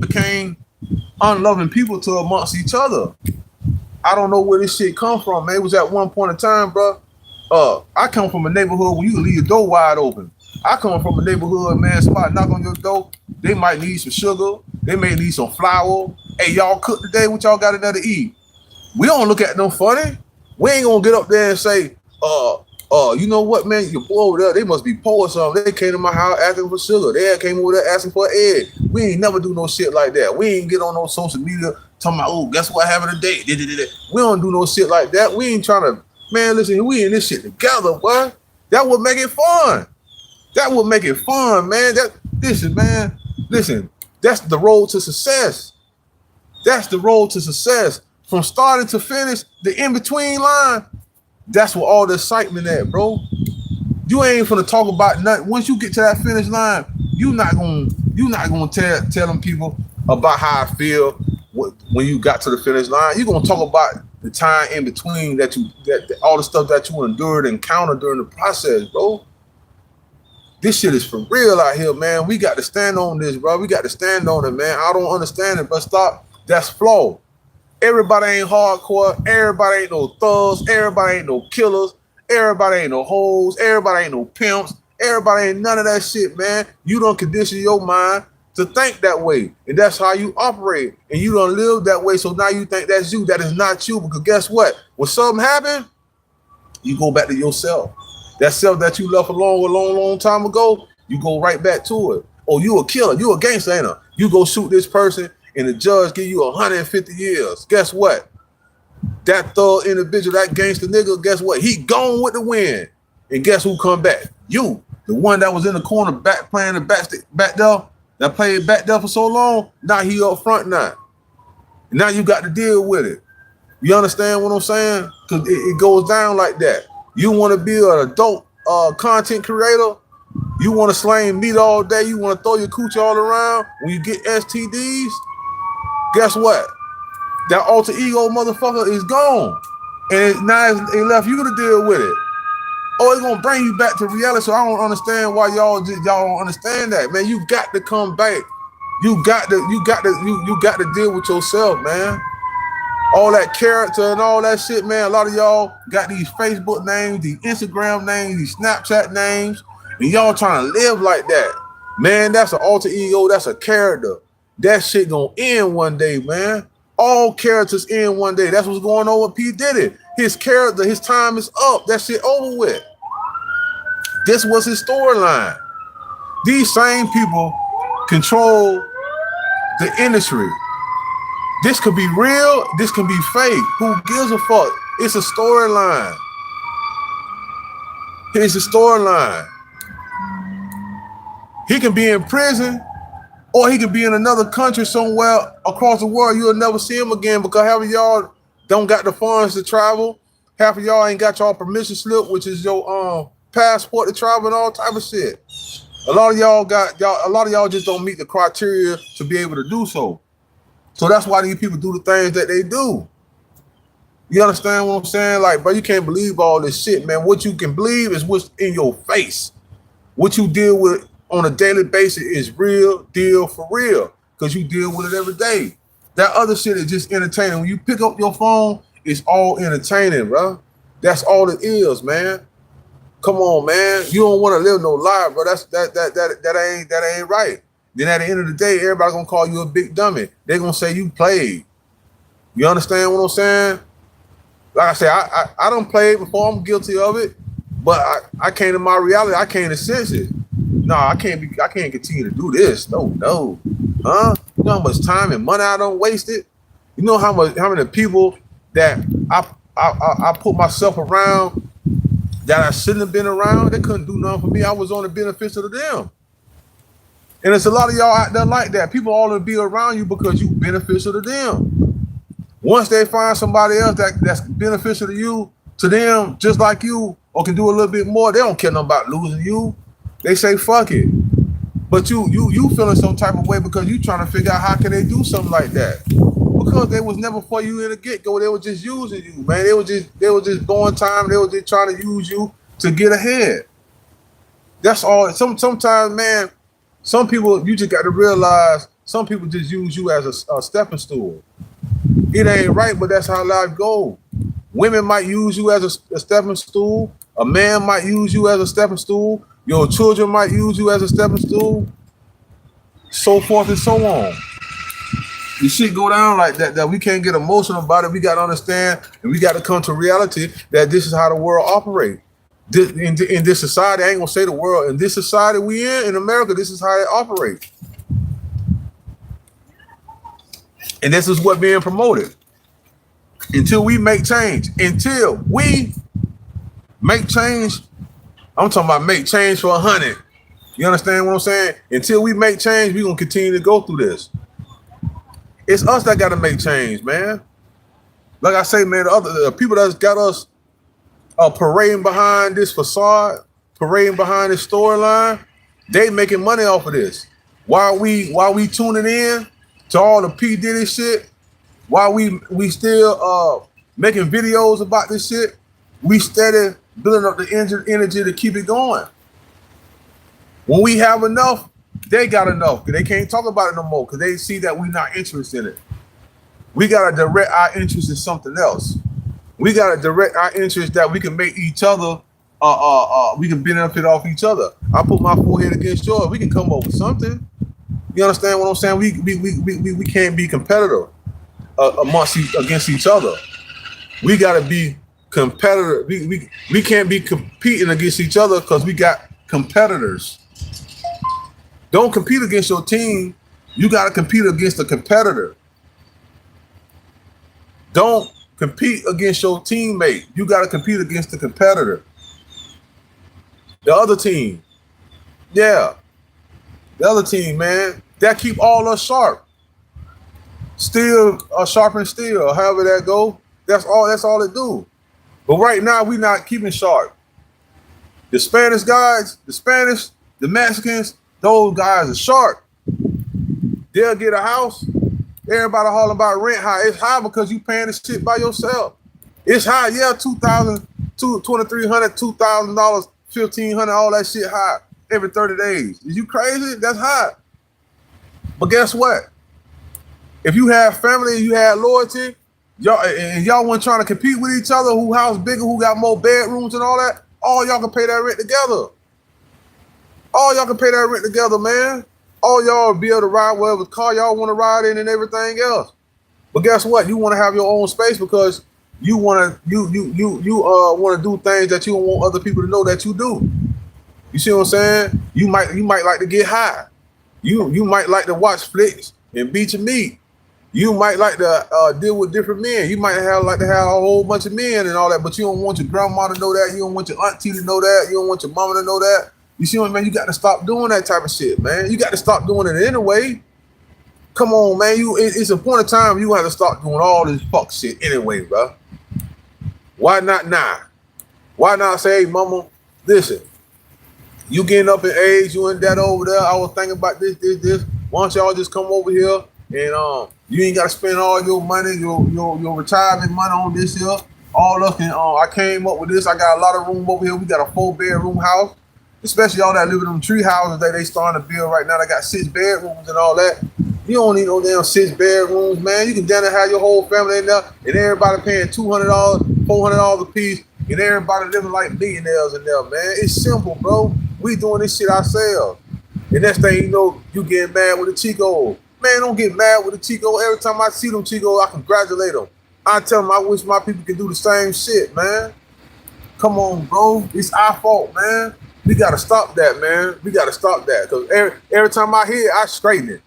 [SPEAKER 1] became unloving people to amongst each other. I don't know where this shit come from, man. It was at one point in time, bro. I come from a neighborhood where you can leave your door wide open. I come from a neighborhood, man, somebody knock on your door, they might need some sugar, they may need some flour. Hey, y'all cook today, what y'all got in there to eat? We don't look at them funny. We ain't gonna get up there and say, you know what, man, your boy over there, they must be poor or something. They came to my house asking for sugar. They came over there asking for an egg. We ain't never do no shit like that. We ain't get on no social media talking about, oh, guess what happened today? We don't do no shit like that. We ain't trying to, man, listen, we in this shit together, boy. That would make it fun. That would make it fun, man. Listen, that's the road to success. That's the road to success. From starting to finish, the in-between line, that's where all the excitement at, bro. You ain't finna talk about nothing. Once you get to that finish line, you're not gonna tell them people about how I feel when you got to the finish line. You're gonna talk about the time in between that all the stuff that you endured and encountered during the process, bro. This shit is for real out here, man. We got to stand on this, bro. We got to stand on it, man. I don't understand it, but stop. That's flawed. Everybody ain't hardcore. Everybody ain't no thugs. Everybody ain't no killers. Everybody ain't no hoes. Everybody ain't no pimps. Everybody ain't none of that shit, man. You don't condition your mind to think that way. And that's how you operate. And you don't live that way. So now you think that's you. That is not you. Because guess what? When something happens, you go back to yourself. That self that you left alone a long time ago, you go right back to it. Oh, you a killer. You a gangster, ain't you? You go shoot this person and the judge give you 150 years. Guess what? That thug individual, that gangster nigga, guess what? He gone with the wind. And guess who come back? You. The one that was in the corner back playing the back there, that played back there for so long, now he up front now. And now you got to deal with it. You understand what I'm saying? Because it goes down like that. You want to be an adult content creator? You want to slang meat all day? You want to throw your coochie all around? When you get STDs, guess what? That alter ego motherfucker is gone. And now it left you to deal with it. Oh, it's going to bring you back to reality. So I don't understand why y'all don't understand that, man. You got to come back. You got to deal with yourself, man. All that character and all that shit, man. A lot of y'all got these Facebook names, these Instagram names, these Snapchat names, and y'all trying to live like that. Man, that's an alter ego. That's a character. That shit gonna end one day, man. All characters end one day. That's what's going on with P. Diddy. His character, his time is up. That shit over with. This was his storyline. These same people control the industry. This could be real. This can be fake. Who gives a fuck? It's a storyline. It's a storyline. He can be in prison, or he can be in another country somewhere across the world. You'll never see him again because half of y'all don't got the funds to travel. Half of y'all ain't got y'all permission slip, which is your passport to travel and all type of shit. A lot of y'all just don't meet the criteria to be able to do so. So that's why these people do the things that they do. You understand what I'm saying? Like, bro, you can't believe all this shit, man. What you can believe is what's in your face. What you deal with on a daily basis is real deal for real, because you deal with it every day. That other shit is just entertaining. When you pick up your phone, it's all entertaining, bro. That's all it is, man. Come on, man. You don't want to live no lie, bro. That ain't right. Then at the end of the day, everybody gonna call you a big dummy. They're gonna say you played. You understand what I'm saying? Like I said, I done played before. I'm guilty of it, but I came to my reality. I came to sense it. No, I can't continue to do this. No, huh? You know how much time and money I done wasted. You know how many people that I put myself around that I shouldn't have been around. They couldn't do nothing for me. I was only beneficial to them. And it's a lot of y'all out there like that. People all to be around you because you beneficial to them. Once they find somebody else that's beneficial to them, just like you, or can do a little bit more, they don't care nothing about losing you. They say fuck it. But you feeling some type of way because you trying to figure out how can they do something like that. Because they was never for you in the get-go. They were just using you, man. They were just going time. They were just trying to use you to get ahead. That's all. Sometimes, man, some people, you just got to realize some people just use you as a stepping stool. It ain't right, but that's how life goes. Women might use you as a stepping stool. A man might use you as a stepping stool. Your children might use you as a stepping stool. So forth and so on. The shit go down like that we can't get emotional about it. We got to understand and we got to come to reality that this is how the world operates. In this society, I ain't going to say the world. In this society we in America, this is how it operates. And this is what's being promoted. Until we make change. Until we make change. I'm talking about make change for 100. You understand what I'm saying? Until we make change, we're going to continue to go through this. It's us that got to make change, man. Like I say, man, the people that's got us parading behind this facade, parading behind this storyline, they making money off of this. While we tuning in to all the P. Diddy shit, while we still making videos about this shit, we steady building up the energy to keep it going. When we have enough, they got enough. They can't talk about it no more because they see that we're not interested in it. We got to direct our interest in something else. We got to direct our interest that we can make each other, we can benefit off each other. I put my forehead against yours. We can come up with something. You understand what I'm saying? We can't be competitive against each other. We got to be competitive. We can't be competing against each other because we got competitors. Don't compete against your team. You got to compete against a competitor. Don't compete against your teammate. You got to compete against the competitor. The other team. Yeah. The other team, man. That keep all us sharp. Steel, sharpen steel, however that go. That's all it do. But right now, we not keeping sharp. The Spanish guys, the Mexicans, those guys are sharp. They'll get a house. Everybody hollering about rent high. It's high because you paying the shit by yourself. It's high, yeah, $2,000, $2,300, $2,000, $1,500, all that shit high every 30 days. Is you crazy? That's high. But guess what? If you have family and you have loyalty, y'all weren't trying to compete with each other, who house bigger, who got more bedrooms and all that, all y'all can pay that rent together. All y'all can pay that rent together, man. All y'all will be able to ride whatever car y'all want to ride in and everything else. But guess what? You want to have your own space because you want to do things that you don't want other people to know that you do. You see what I'm saying? You might like to get high. You might like to watch flicks and beat your meat. You might like to deal with different men. You might like to have a whole bunch of men and all that, but you don't want your grandma to know that. You don't want your auntie to know that. You don't want your mama to know that. You see what I mean? You got to stop doing that type of shit, man. You got to stop doing it anyway. Come on, man. It's a point of time you have to stop doing all this fuck shit anyway, bro. Why not now? Why not say, hey, mama, listen, you getting up in age, you and that over there. I was thinking about this. Why don't y'all just come over here and you ain't got to spend all your money, your retirement money on this here. All up and I came up with this. I got a lot of room over here. We got a 4-bedroom house. Especially y'all that live in them tree houses that they starting to build right now. They got 6 bedrooms and all that. You don't need no damn 6 bedrooms, man. You can down there have your whole family in there and everybody paying $200, $400 a piece, and everybody living like millionaires in there, man. It's simple, bro. We doing this shit ourselves. And next thing you know, you getting mad with the Chico. Man, don't get mad with the Chico. Every time I see them Chico, I congratulate them. I tell them I wish my people could do the same shit, man. Come on, bro. It's our fault, man. We gotta stop that, man. We gotta stop that. Cause every time I hear it, I straighten it.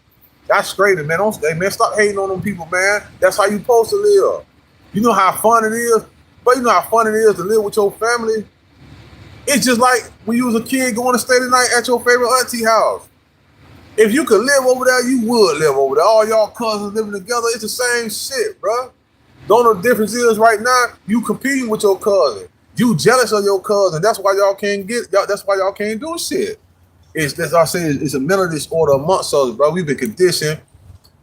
[SPEAKER 1] I straighten it, man. Don't stay, man. Stop hating on them people, man. That's how you supposed to live. You know how fun it is? But you know how fun it is to live with your family? It's just like when you was a kid going to stay the night at your favorite auntie house. If you could live over there, you would live over there. All y'all cousins living together, it's the same shit, bro. The only difference is right now, you competing with your cousin. You jealous of your cousin. That's why y'all can't that's why y'all can't do shit. That's I say it's a mental disorder amongst us, bro. We've been conditioned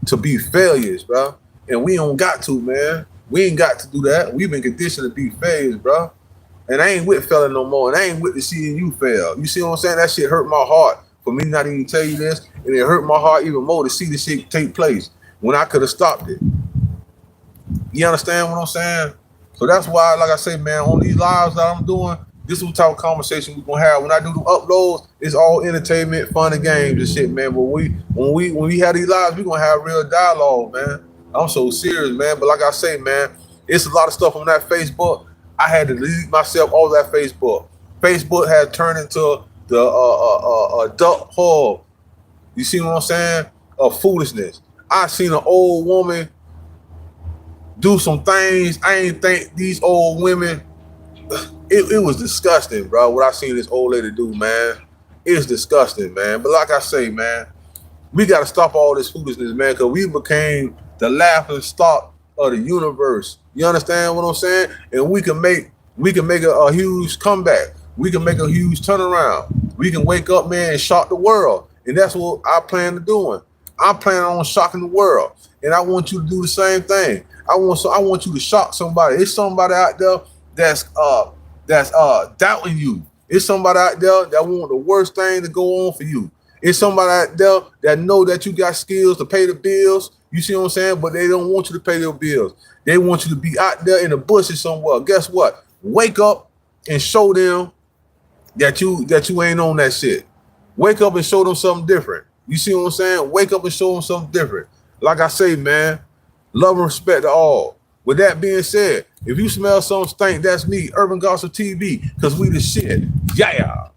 [SPEAKER 1] to be failures, bro. And we don't got to, man. We ain't got to do that. We've been conditioned to be failures, bro. And I ain't with failing no more. And I ain't with seeing you fail. You see what I'm saying? That shit hurt my heart for me not even tell you this. And it hurt my heart even more to see this shit take place when I could have stopped it. You understand what I'm saying? So that's why, like I say, man, on these lives that I'm doing, this is the type of conversation we're gonna have. When I do the uploads, it's all entertainment, fun, and games and shit, man. But when we have these lives, we're gonna have real dialogue, man. I'm so serious, man. But like I say, man, it's a lot of stuff on that Facebook. I had to delete myself off that Facebook. Facebook had turned into the adult hall. You see what I'm saying? Of foolishness. I seen an old woman do some things. I ain't think these old women. It was disgusting, bro. What I seen this old lady do, man, it's disgusting, man. But like I say, man, we got to stop all this foolishness, man, because we became the laughing stock of the universe. You understand what I'm saying? And we can make a huge comeback. We can make a huge turnaround. We can wake up, man, and shock the world. And that's what I plan on doing. I'm planning on shocking the world. And I want you to do the same thing. I want you to shock somebody. It's somebody out there that's doubting you. It's somebody out there that want the worst thing to go on for you. It's somebody out there that know that you got skills to pay the bills. You see what I'm saying? But they don't want you to pay their bills. They want you to be out there in the bushes somewhere. Guess what? Wake up and show them that you ain't on that shit. Wake up and show them something different. You see what I'm saying? Wake up and show them something different. Like I say, man, love and respect to all. With that being said, if you smell some stink, that's me, Urban Gossip TV, because we the shit. Yeah.